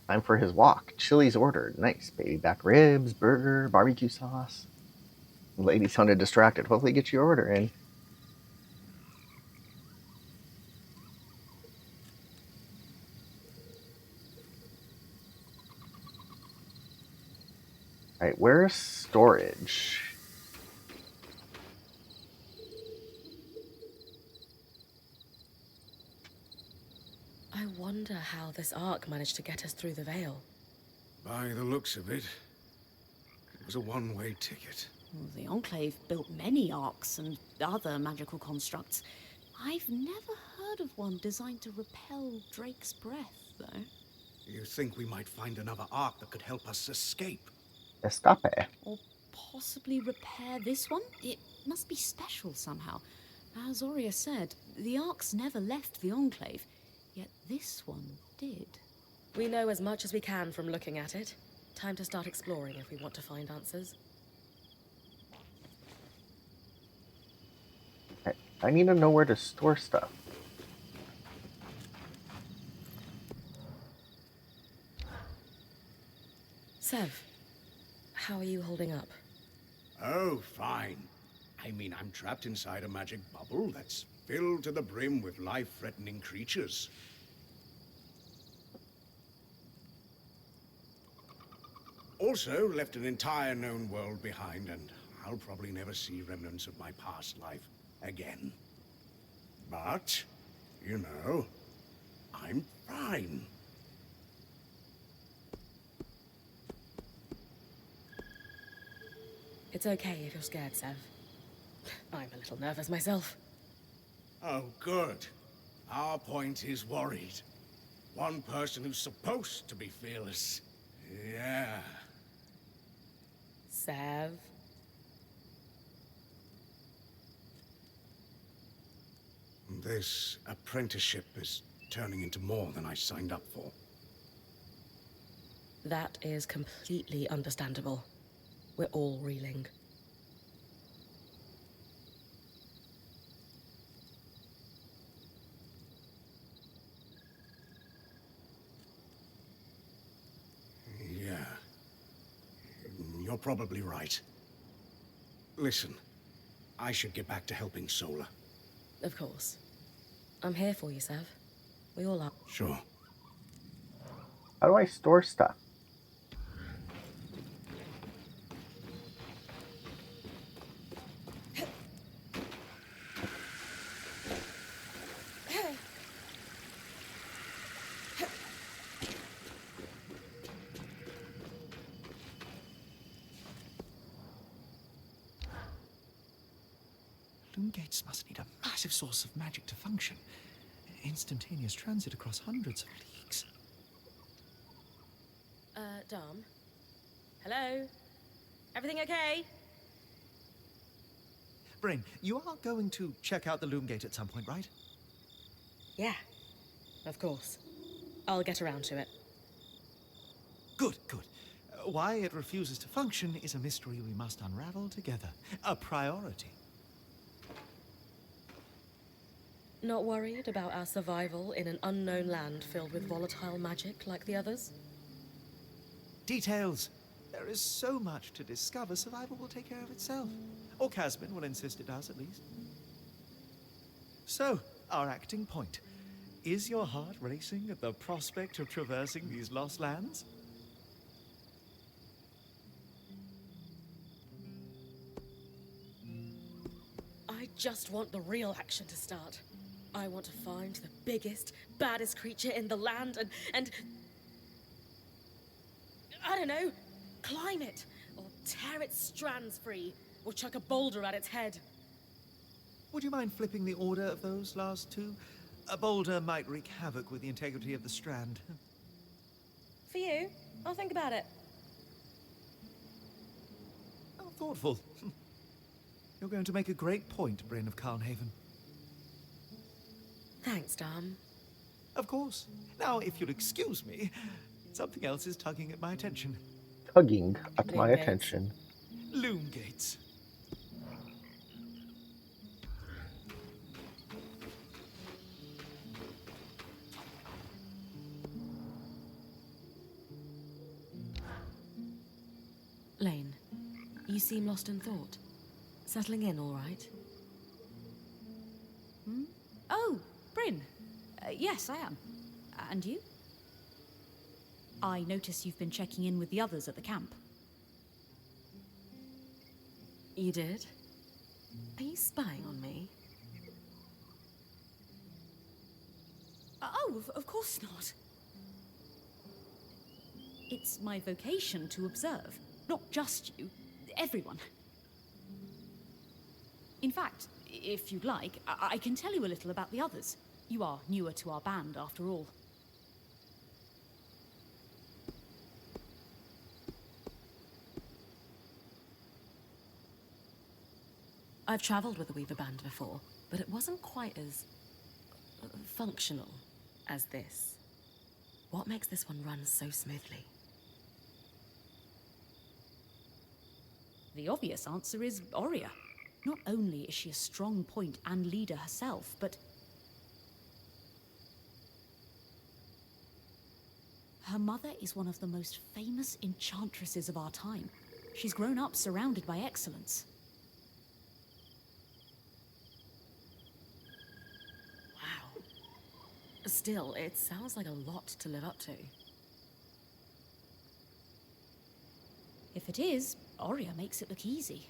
Time for his walk. Chili's ordered. Nice. Baby back ribs, burger, barbecue sauce. The lady sounded distracted. Hopefully get your order in. Alright, where's storage? I wonder how this Ark managed to get us through the Veil. By the looks of it, it was a one-way ticket. Well, the Enclave built many arcs and other magical constructs. I've never heard of one designed to repel Drake's breath, though. You think we might find another Ark that could help us escape? Escape. Or possibly repair this one? It must be special somehow. As Aurea said, the Arks never left the Enclave, yet this one did. We know as much as we can from looking at it. Time to start exploring if we want to find answers. I need to know where to store stuff. Sev, how are you holding up? Oh, fine. I mean, I'm trapped inside a magic bubble that's filled to the brim with life-threatening creatures. Also, left an entire known world behind, and I'll probably never see remnants of my past life again. But, you know, I'm fine. It's okay if you're scared, Sev. I'm a little nervous myself. Oh, good. Our point is worried. One person who's supposed to be fearless. Yeah. Sev? This apprenticeship is turning into more than I signed up for. That is completely understandable. We're all reeling. Yeah. You're probably right. Listen, I should get back to helping Sola. Of course. I'm here for you, Sev. We all are. Sure. How do I store stuff? Loom gates must need a massive source of magic to function. Instantaneous transit across hundreds of leagues. Dom? Hello? Everything okay? Brain, you are going to check out the loom gate at some point, right? Yeah. Of course. I'll get around to it. Good, good. Why it refuses to function is a mystery we must unravel together. A priority. Not worried about our survival in an unknown land filled with volatile magic like the others? Details. There is so much to discover, survival will take care of itself. Or Casbin will insist it does, at least. So, our acting point. Is your heart racing at the prospect of traversing these lost lands? I just want the real action to start. I want to find the biggest, baddest creature in the land and I don't know, climb it, or tear its strands free, or chuck a boulder at its head. Would you mind flipping the order of those last two? A boulder might wreak havoc with the integrity of the strand. For you, I'll think about it. How thoughtful. You're going to make a great point, Bryn of Carnhaven. Thanks, Dom. Of course. Now, if you'll excuse me, something else is tugging at my attention. Tugging at Loom my gates. attention. Loom gates. Lane, you seem lost in thought. Settling in all right? Hmm? Oh, Bryn. Yes, I am. And you? I notice you've been checking in with the others at the camp. You did? Are you spying on me? Oh, of course not. It's my vocation to observe. Not just you, everyone. In fact, if you'd like, I can tell you a little about the others. You are newer to our band, after all. I've traveled with a Weaver band before, but it wasn't quite as functional as this. What makes this one run so smoothly? The obvious answer is Oria. Not only is she a strong point and leader herself, but her mother is one of the most famous enchantresses of our time. She's grown up surrounded by excellence. Wow. Still, it sounds like a lot to live up to. If it is, Oria makes it look easy.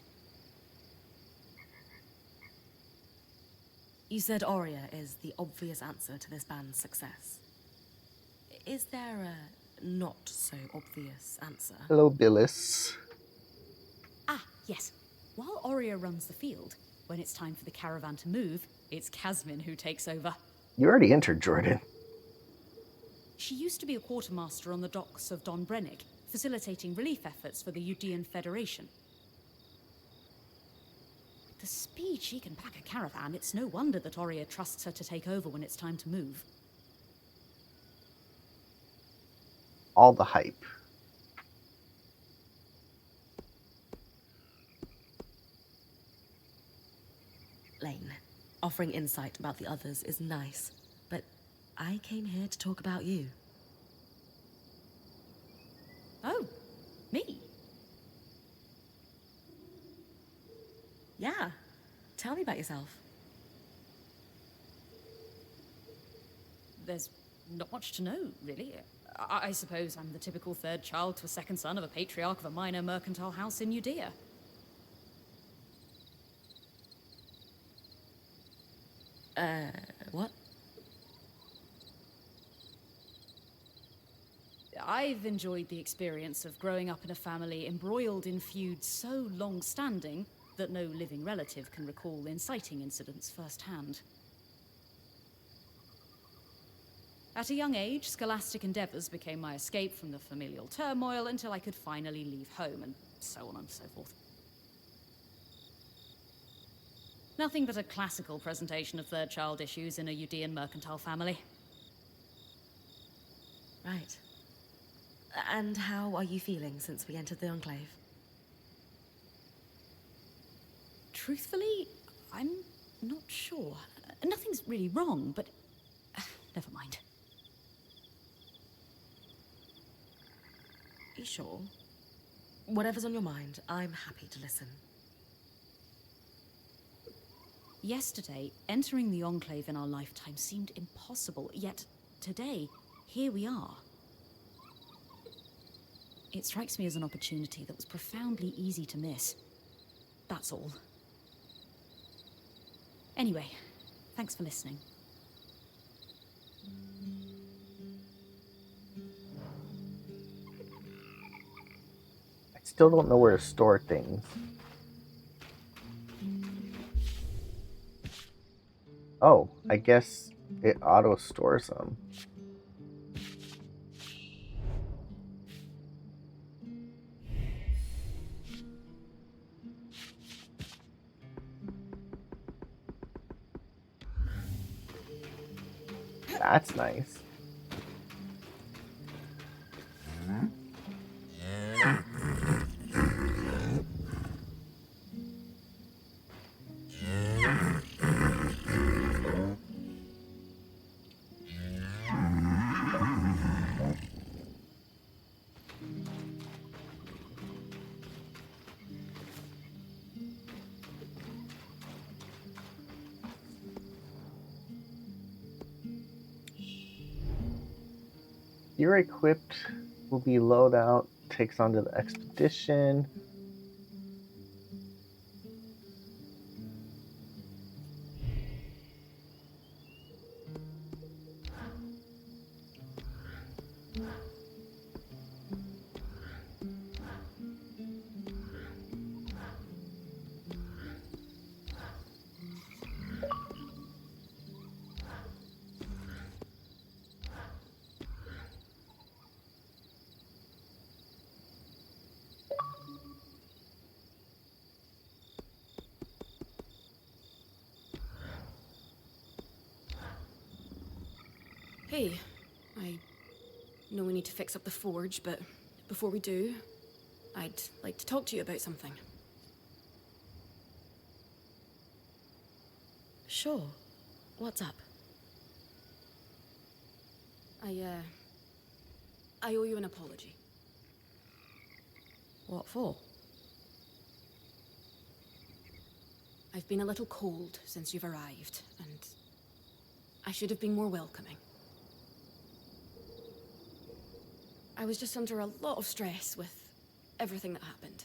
You said Oria is the obvious answer to this band's success. Is there a not-so-obvious answer? Hello, Billis. Ah, yes. While Oria runs the field, when it's time for the caravan to move, it's Casmin who takes over. You already entered, Jordan. She used to be a quartermaster on the docks of Don Brennig, facilitating relief efforts for the Udean Federation. The speed she can pack a caravan, it's no wonder that Oria trusts her to take over when it's time to move. All the hype. Lane, offering insight about the others is nice, but I came here to talk about you. Oh, me? Yeah. Tell me about yourself. There's not much to know, really. I suppose I'm the typical third child to a second son of a patriarch of a minor mercantile house in Judea. What? I've enjoyed the experience of growing up in a family embroiled in feuds so long-standing that no living relative can recall inciting incidents firsthand. At a young age, scholastic endeavors became my escape from the familial turmoil until I could finally leave home, and so on and so forth. Nothing but a classical presentation of third child issues in a Udean mercantile family. Right. And how are you feeling since we entered the Enclave? Truthfully, I'm not sure. Nothing's really wrong, but never mind. You sure? Whatever's on your mind, I'm happy to listen. Yesterday, entering the Enclave in our lifetime seemed impossible, yet today, here we are. It strikes me as an opportunity that was profoundly easy to miss. That's all. Anyway, thanks for listening. I still don't know where to store things. Oh, I guess it auto-stores them. That's nice. You're equipped will be loadout, takes onto the expedition. Hey, I know we need to fix up the forge, but before we do, I'd like to talk to you about something. Sure. What's up? I owe you an apology. What for? I've been a little cold since you've arrived, and I should have been more welcoming. I was just under a lot of stress with everything that happened.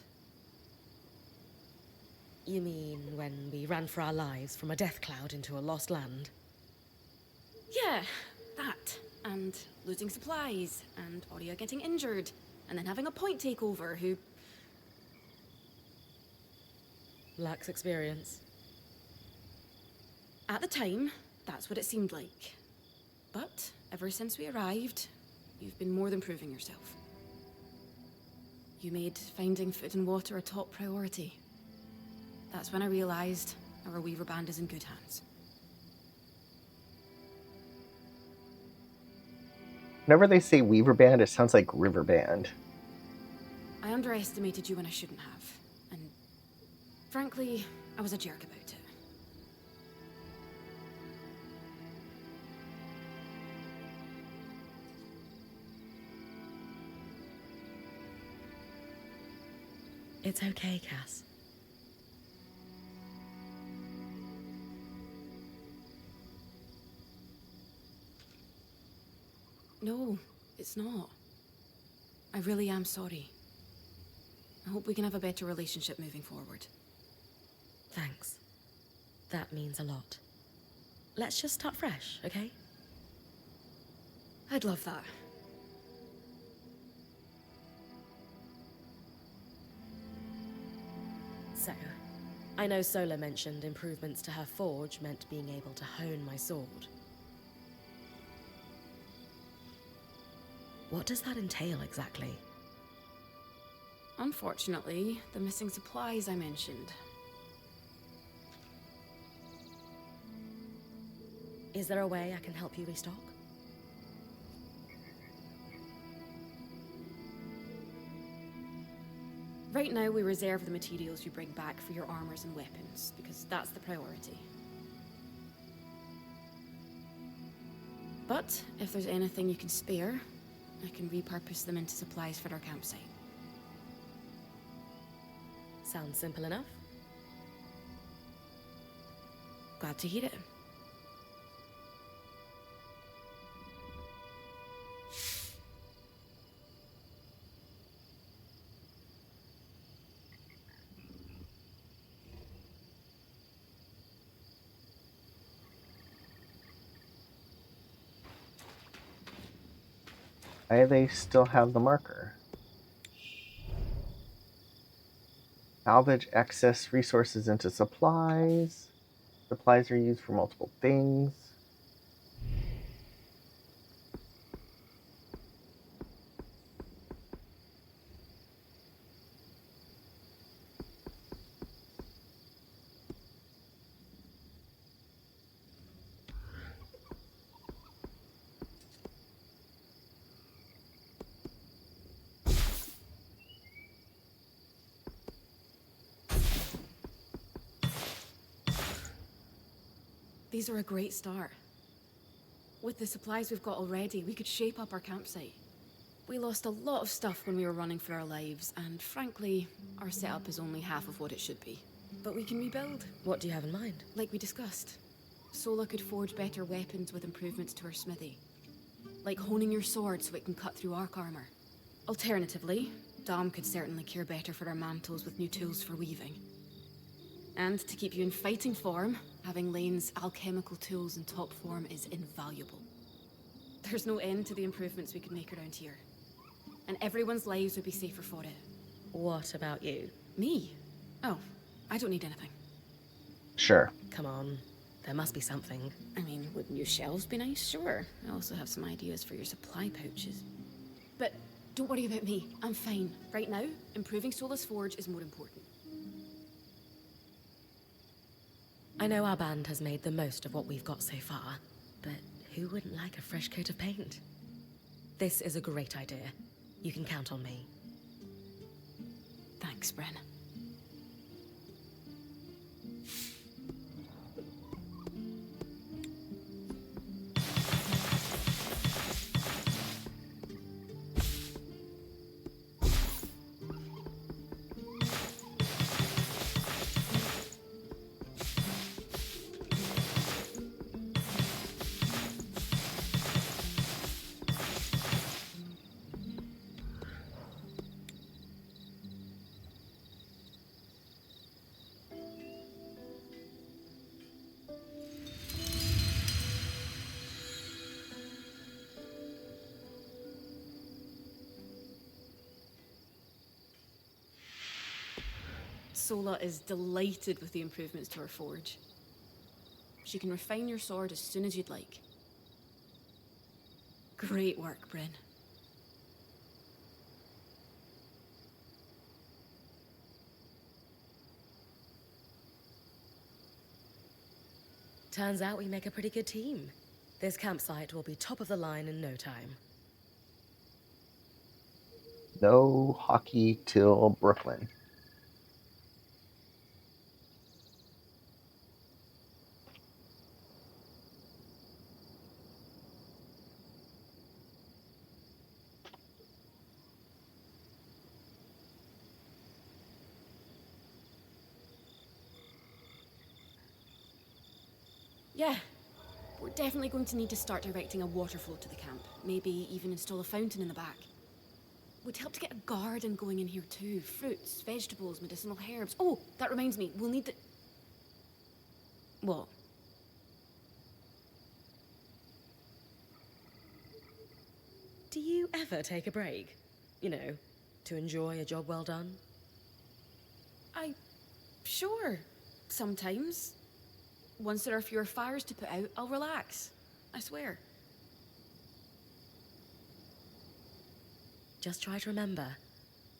You mean when we ran for our lives from a death cloud into a lost land? Yeah, that. And losing supplies, and Aurea getting injured, and then having a point takeover who... Lacks experience. At the time, that's what it seemed like. But ever since we arrived, you've been more than proving yourself. You made finding food and water a top priority. That's when I realized our Weaver Band is in good hands. Whenever they say Weaver Band, it sounds like River Band. I underestimated you when I shouldn't have. And frankly, I was a jerk about it. It's okay, Cass. No, it's not. I really am sorry. I hope we can have a better relationship moving forward. Thanks. That means a lot. Let's just start fresh, okay? I'd love that. So, I know Sola mentioned improvements to her forge meant being able to hone my sword. What does that entail exactly? Unfortunately, the missing supplies I mentioned. Is there a way I can help you restock? Right now, we reserve the materials you bring back for your armors and weapons, because that's the priority. But if there's anything you can spare, I can repurpose them into supplies for our campsite. Sounds simple enough. Glad to hear it. Why do they still have the marker? Salvage excess resources into supplies. Supplies are used for multiple things. These are a great start. With the supplies we've got already, we could shape up our campsite. We lost a lot of stuff when we were running for our lives, and frankly, our setup is only half of what it should be. But we can rebuild. What do you have in mind? Like we discussed. Sola could forge better weapons with improvements to her smithy. Like honing your sword so it can cut through arc armor. Alternatively, Dom could certainly care better for our mantles with new tools for weaving. And to keep you in fighting form, having Lane's alchemical tools in top form is invaluable. There's no end to the improvements we could make around here. And everyone's lives would be safer for it. What about you? Me? Oh, I don't need anything. Sure. Come on, there must be something. I mean, would new shelves be nice? Sure. I also have some ideas for your supply pouches. But don't worry about me. I'm fine. Right now, improving Sola's forge is more important. I know our band has made the most of what we've got so far, but Who wouldn't like a fresh coat of paint? This is a great idea. You can count on me. Thanks, Bren. Sola is delighted with the improvements to her forge. She can refine your sword as soon as you'd like. Great work, Bryn. Turns out we make a pretty good team. This campsite will be top of the line in no time. No hockey till Brooklyn. Yeah, we're definitely going to need to start directing a water flow to the camp. Maybe even install a fountain in the back. Would help to get a garden going in here too. Fruits, vegetables, medicinal herbs. Oh, that reminds me, we'll need the... What? Do you ever take a break? You know, to enjoy a job well done? Sure. Sometimes. Once there are fewer fires to put out, I'll relax. I swear. Just try to remember,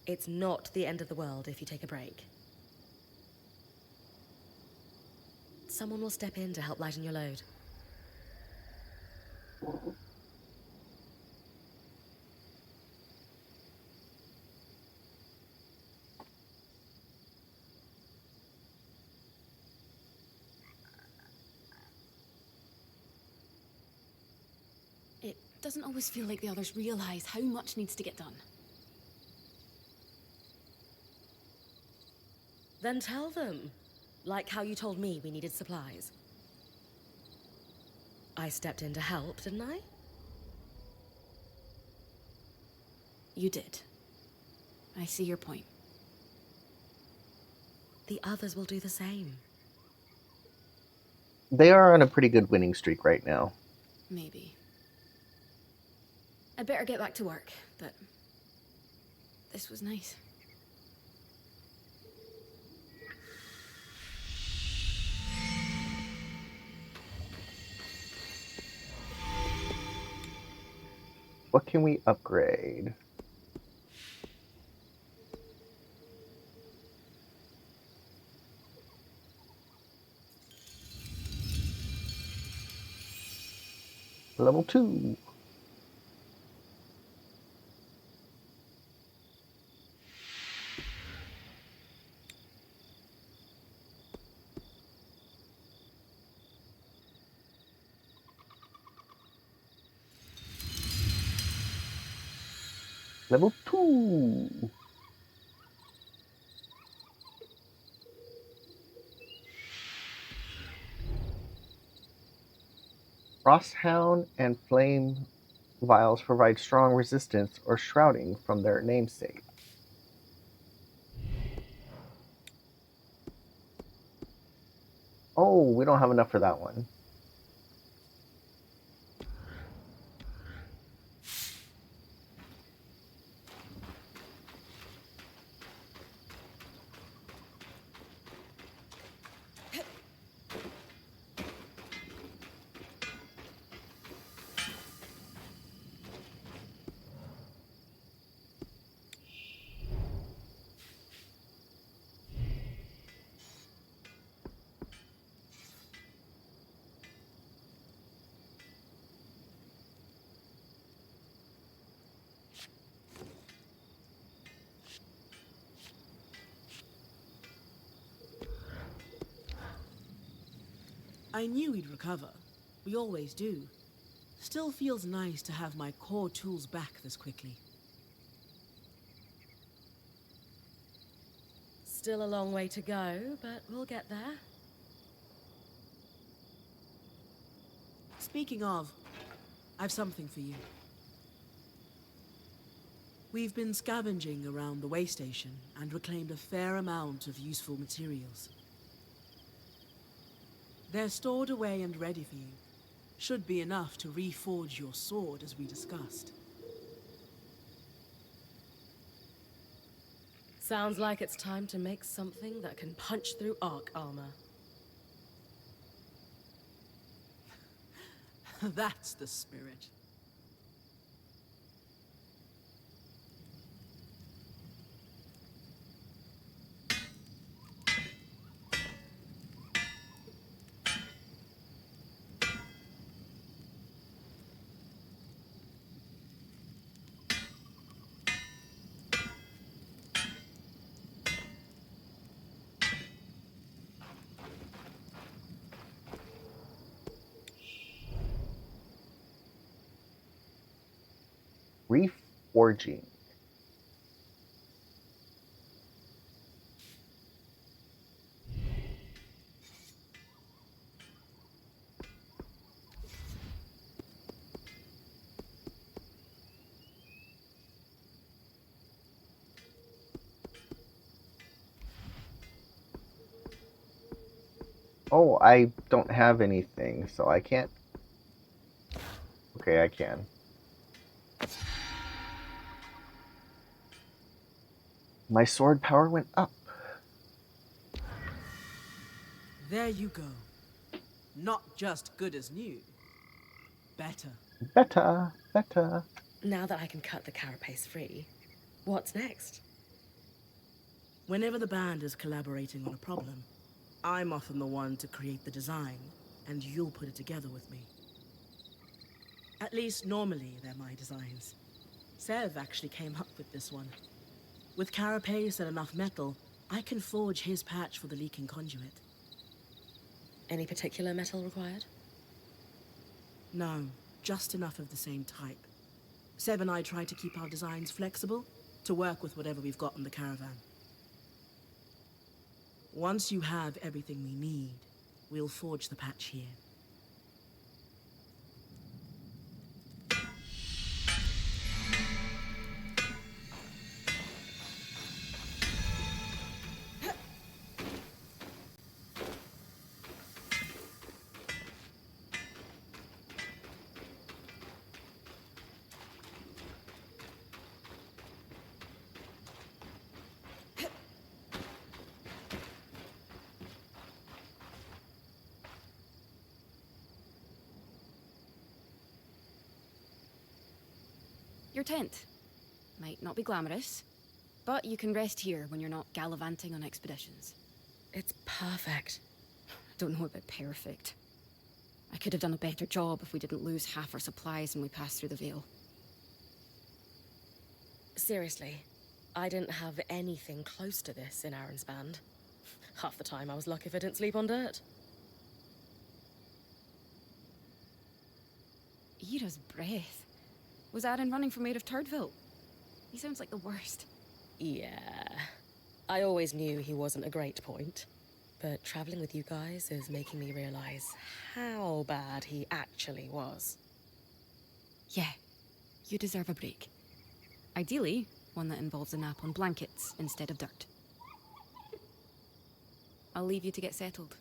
it's not the end of the world if you take a break. Someone will step in to help lighten your load. It doesn't always feel like the others realize how much needs to get done. Then tell them. Like how you told me we needed supplies. I stepped in to help, didn't I? You did. I see your point. The others will do the same. They are on a pretty good winning streak right now. Maybe. I'd better get back to work, but this was nice. What can we upgrade? Level 2. Level 2. Frosthound and Flame Vials provide strong resistance or shrouding from their namesake. Oh, we don't have enough for that one. I knew he'd recover. We always do. Still feels nice to have my core tools back this quickly. Still a long way to go, but we'll get there. Speaking of, I've something for you. We've been scavenging around the way station and reclaimed a fair amount of useful materials. They're stored away and ready for you. Should be enough to reforge your sword as we discussed. Sounds like it's time to make something that can punch through arc armor. That's the spirit. Reforging. Oh, I don't have anything, so I can't. Okay, I can. My sword power went up. There you go. Not just good as new. Better. Better, better. Now that I can cut the carapace free, what's next? Whenever the band is collaborating on a problem, I'm often the one to create the design, and you'll put it together with me. At least normally they're my designs. Sev actually came up with this one. With carapace and enough metal, I can forge his patch for the leaking conduit. Any particular metal required? No, just enough of the same type. Sev and I try to keep our designs flexible to work with whatever we've got in the caravan. Once you have everything we need, we'll forge the patch here. Your tent. Might not be glamorous, but you can rest here when you're not gallivanting on expeditions. It's perfect. Don't know about perfect. I could have done a better job if we didn't lose half our supplies when we passed through the Veil. Seriously, I didn't have anything close to this in Aaron's band. Half the time I was lucky if I didn't sleep on dirt. Ira's breath. Was Aaron running from Maid of Turdville? He sounds like the worst. Yeah. I always knew he wasn't a great point. But traveling with you guys is making me realize how bad he actually was. Yeah, you deserve a break. Ideally, one that involves a nap on blankets instead of dirt. I'll leave you to get settled.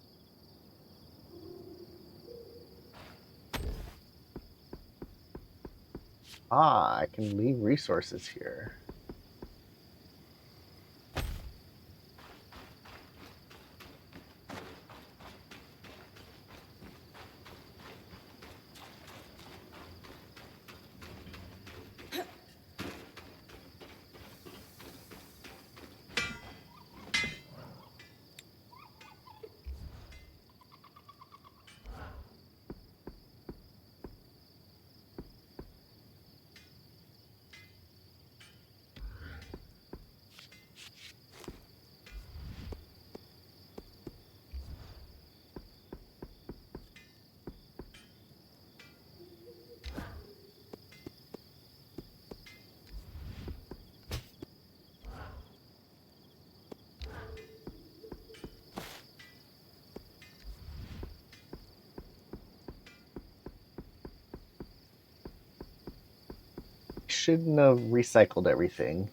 Ah, I can leave resources here. shouldn't have recycled everything.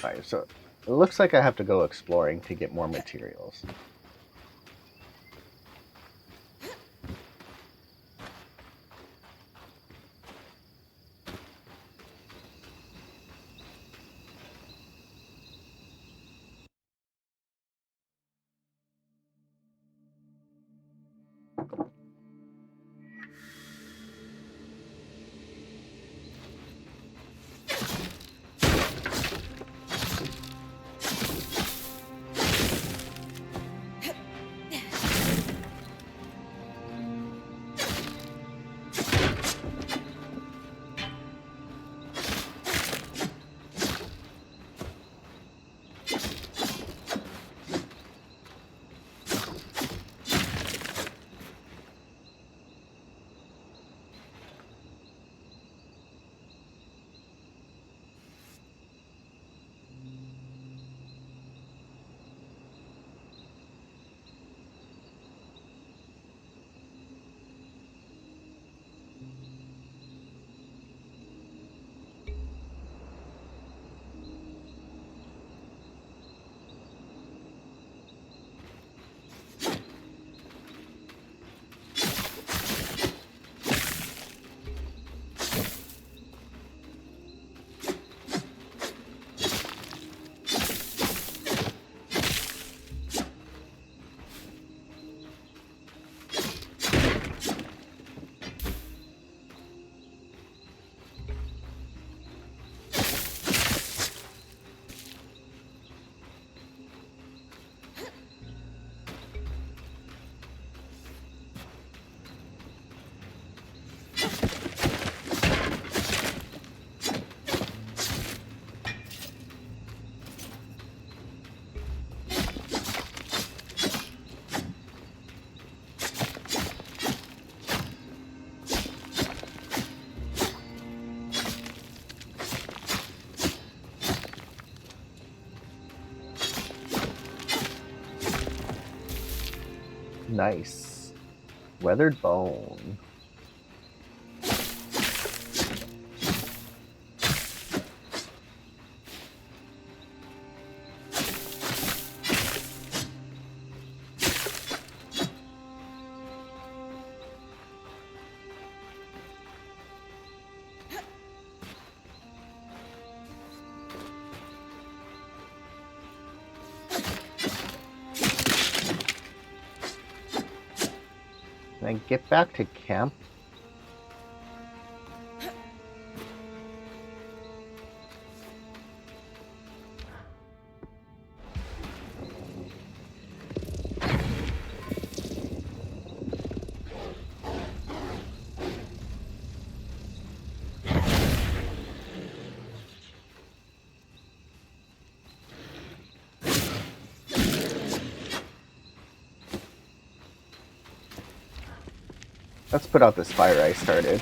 Alright, so it looks like I have to go exploring to get more materials. Nice. Weathered bone. Can I get back to camp? Let's put out this fire I started.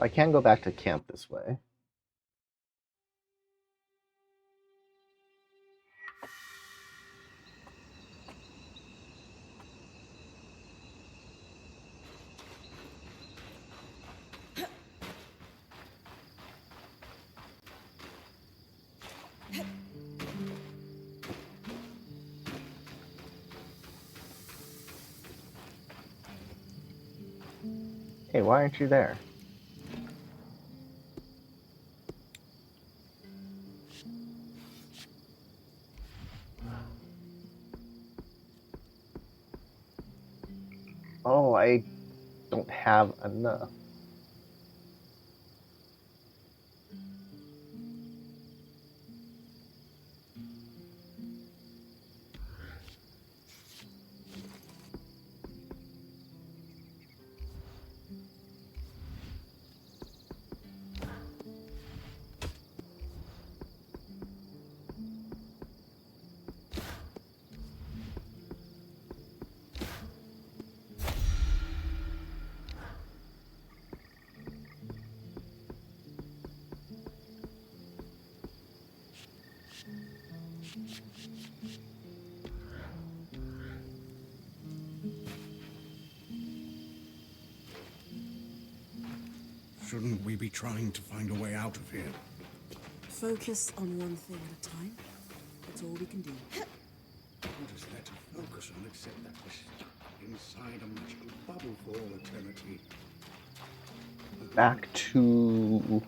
I can go back to camp this way. Hey, why aren't you there? Oh, I don't have enough. Shouldn't we be trying to find a way out of here? Focus on one thing at a time. That's all we can do. What is there to focus on except that we're stuck inside a magical bubble for all eternity? Back to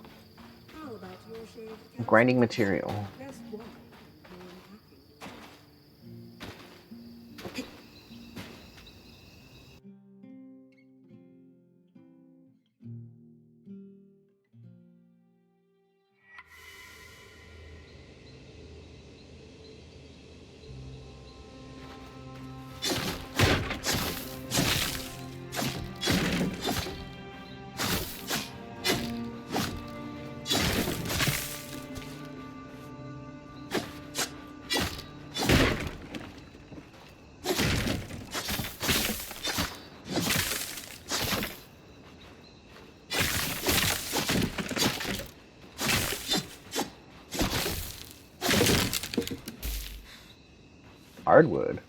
How about your share of the grinding material. Press 1. Hardwood.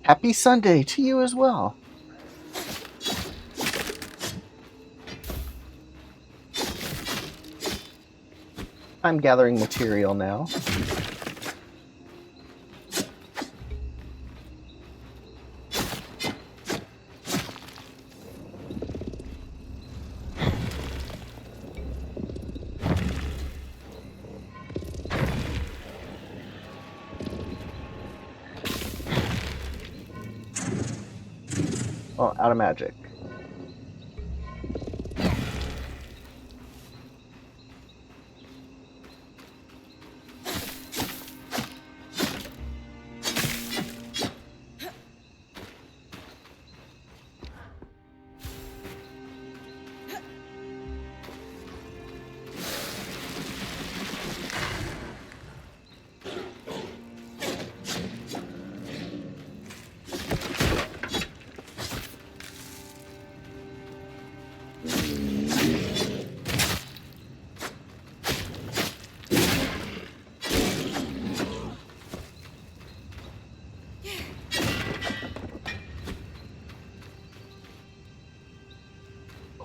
Happy Sunday to you as well. I'm gathering material now. Oh, out of magic.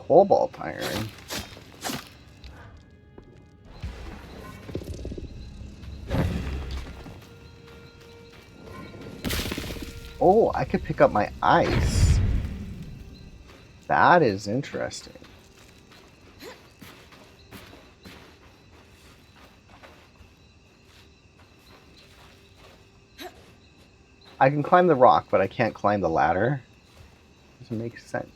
Cobalt iron. Oh, I could pick up my ice. That is interesting. I can climb the rock, but I can't climb the ladder. Doesn't make sense.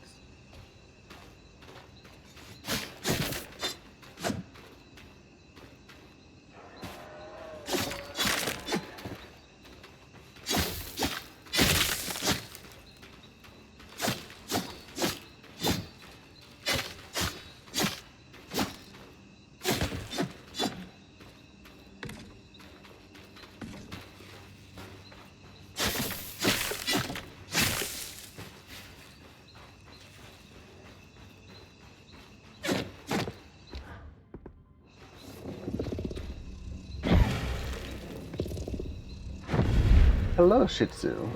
Hello, Shih Tzu.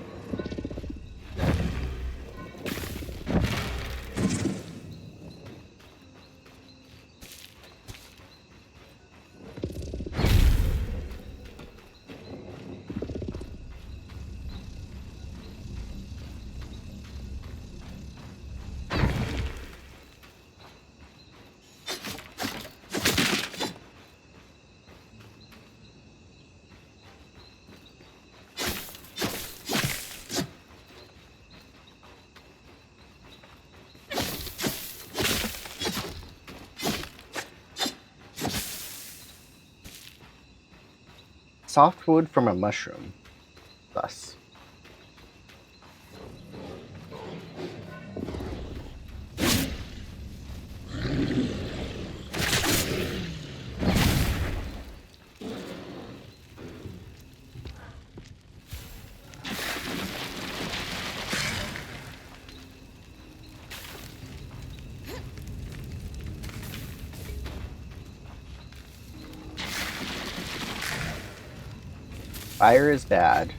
Softwood from a mushroom. Thus. Fire is bad.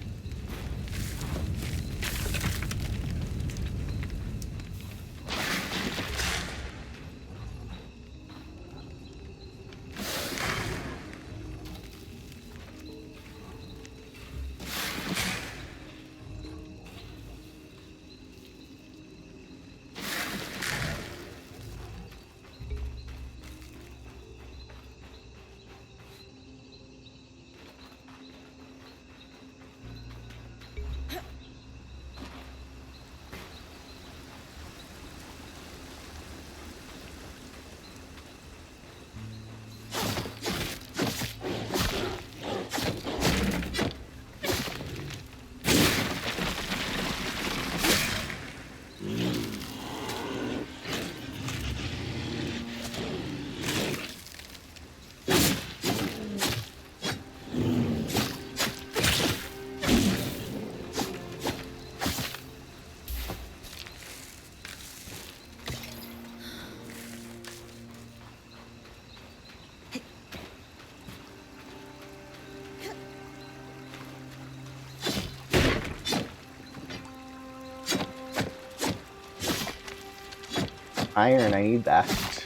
Iron, I need that.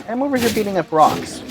I'm over here beating up rocks.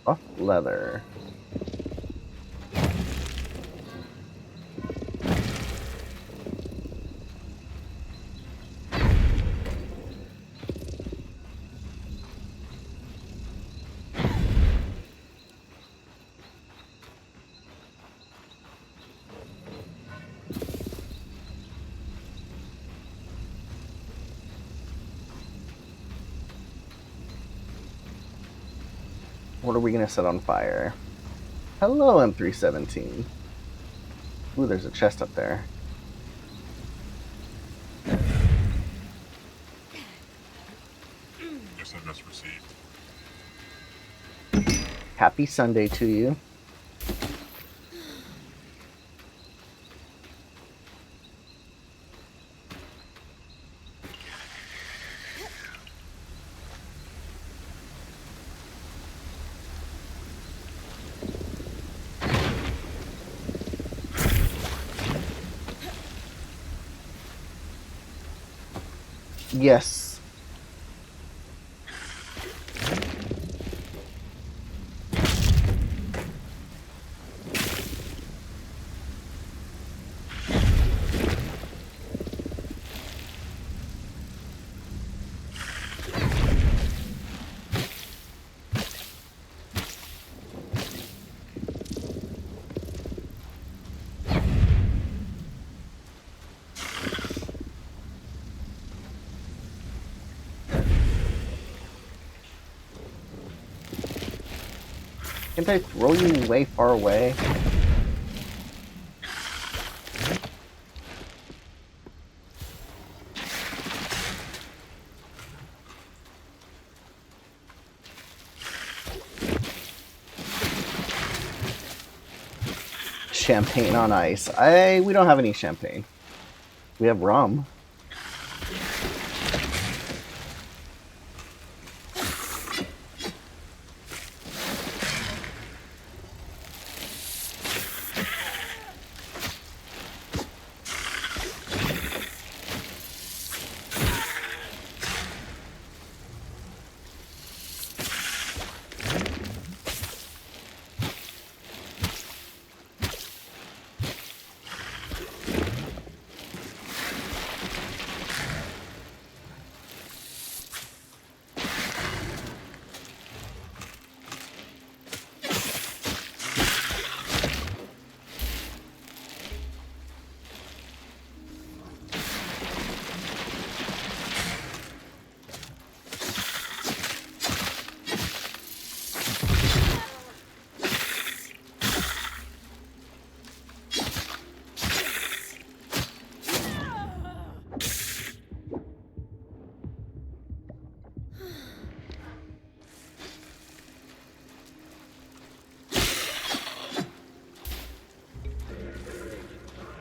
Buff leather. What are we gonna set on fire? Hello, M317. Ooh, there's a chest up there. SMS received. Happy Sunday to you. Yes. Can't I throw you way far away? Champagne on ice. We don't have any champagne. We have rum.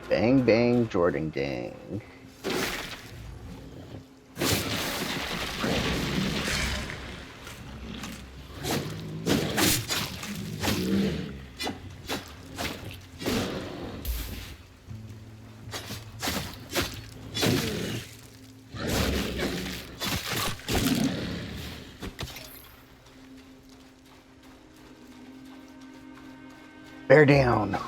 Bang, bang, Jordan gang. Bear down.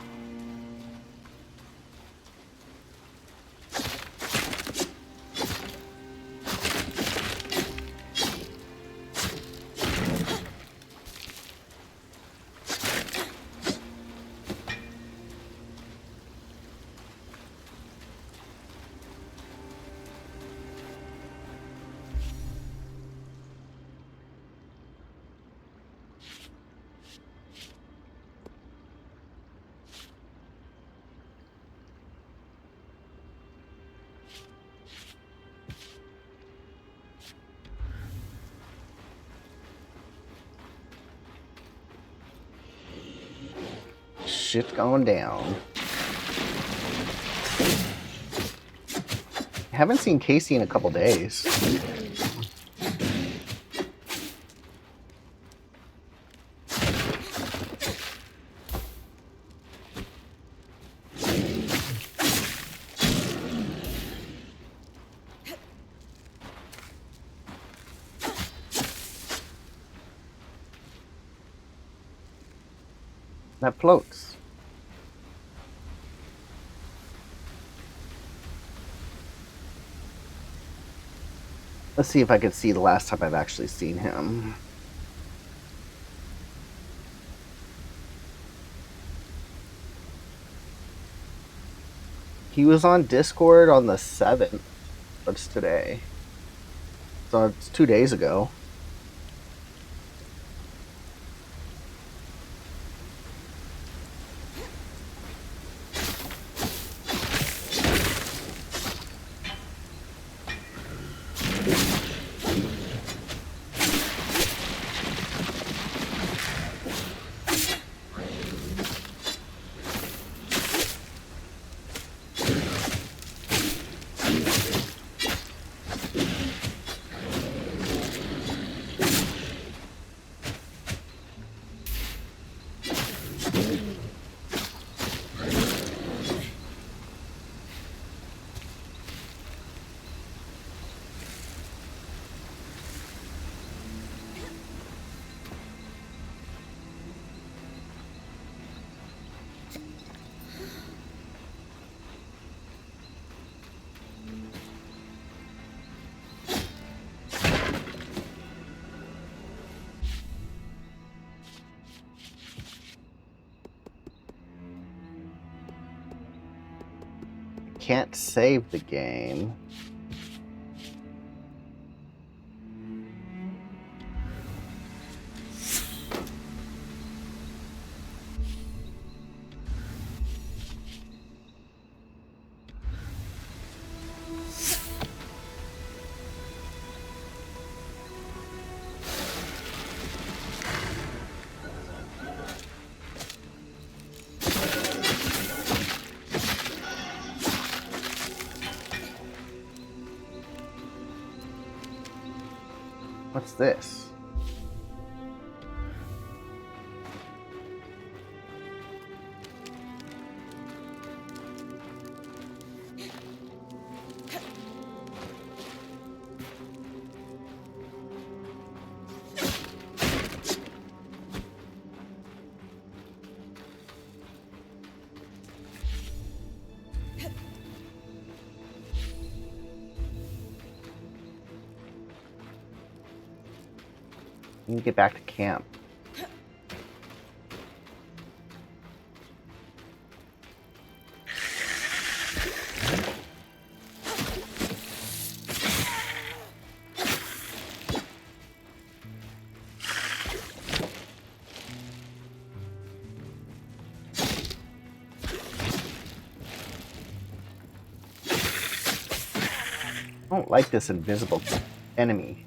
Shit's going down. Haven't seen Casey in a couple days. That floats. Let's see if I can see the last time I've actually seen him. He was on Discord on the 7th. What's today? So it's 2 days ago. Can't save the game. What's this? We need to get back to camp. I don't like this invisible enemy.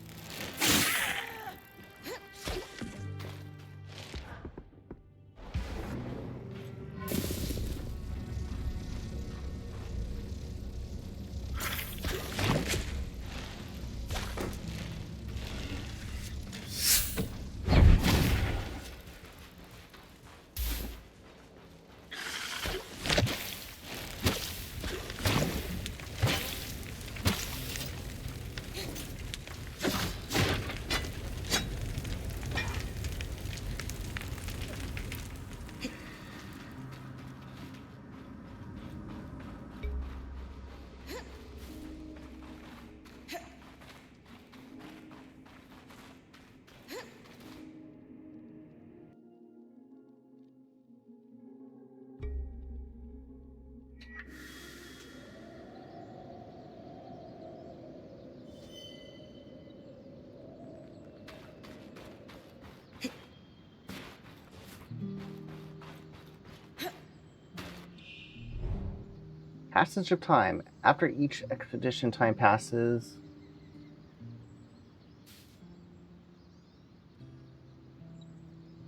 Passage of time. After each expedition time passes,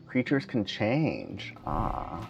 creatures can change. Ah.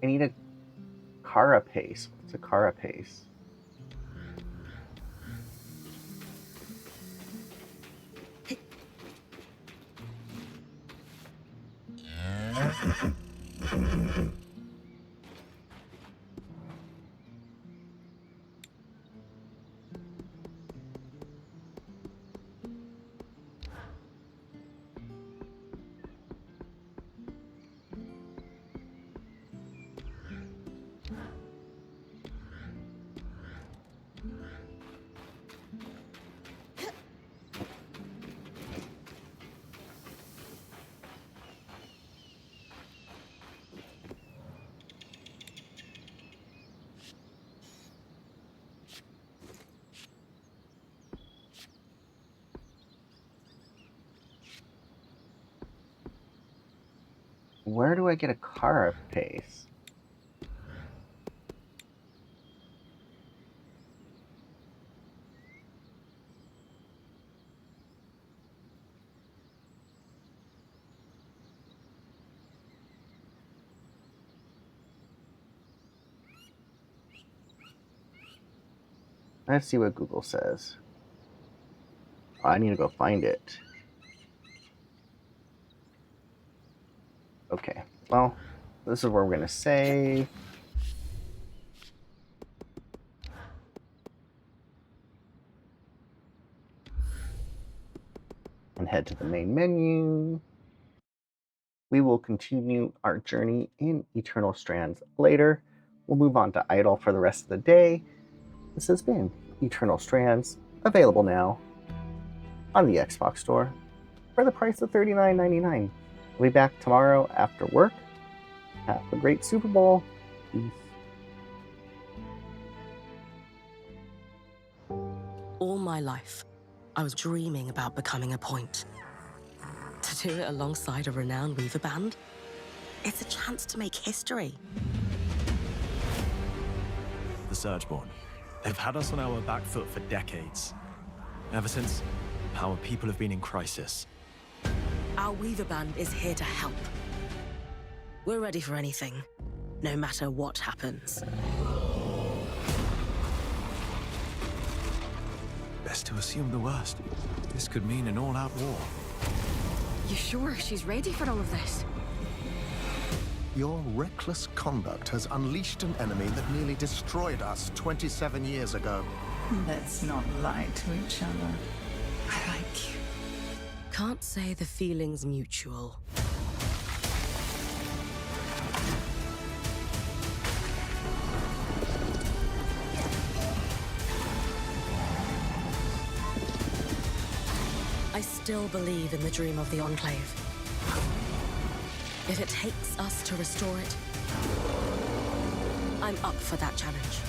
I need a carapace. What's a carapace? Where do I get a carapace? Let's see what Google says. Oh, I need to go find it. Okay, well, this is where we're going to save. and head to the main menu. We will continue our journey in Eternal Strands later. We'll move on to Idle for the rest of the day. This has been Eternal Strands, available now on the Xbox Store for the price of $39.99. We'll be back tomorrow after work. Have a great Super Bowl. Peace. All my life, I was dreaming about becoming a point. To do it alongside a renowned Weaver band, it's a chance to make history. The Surgeborn. They've had us on our back foot for decades. Ever since our people have been in crisis. Our Weaver band is here to help. We're ready for anything, no matter what happens. Best to assume the worst. This could mean an all-out war. You sure she's ready for all of this? Your reckless conduct has unleashed an enemy that nearly destroyed us 27 years ago. Let's not lie to each other. I like you. Can't say the feeling's mutual. I still believe in the dream of the Enclave. If it takes us to restore it, I'm up for that challenge.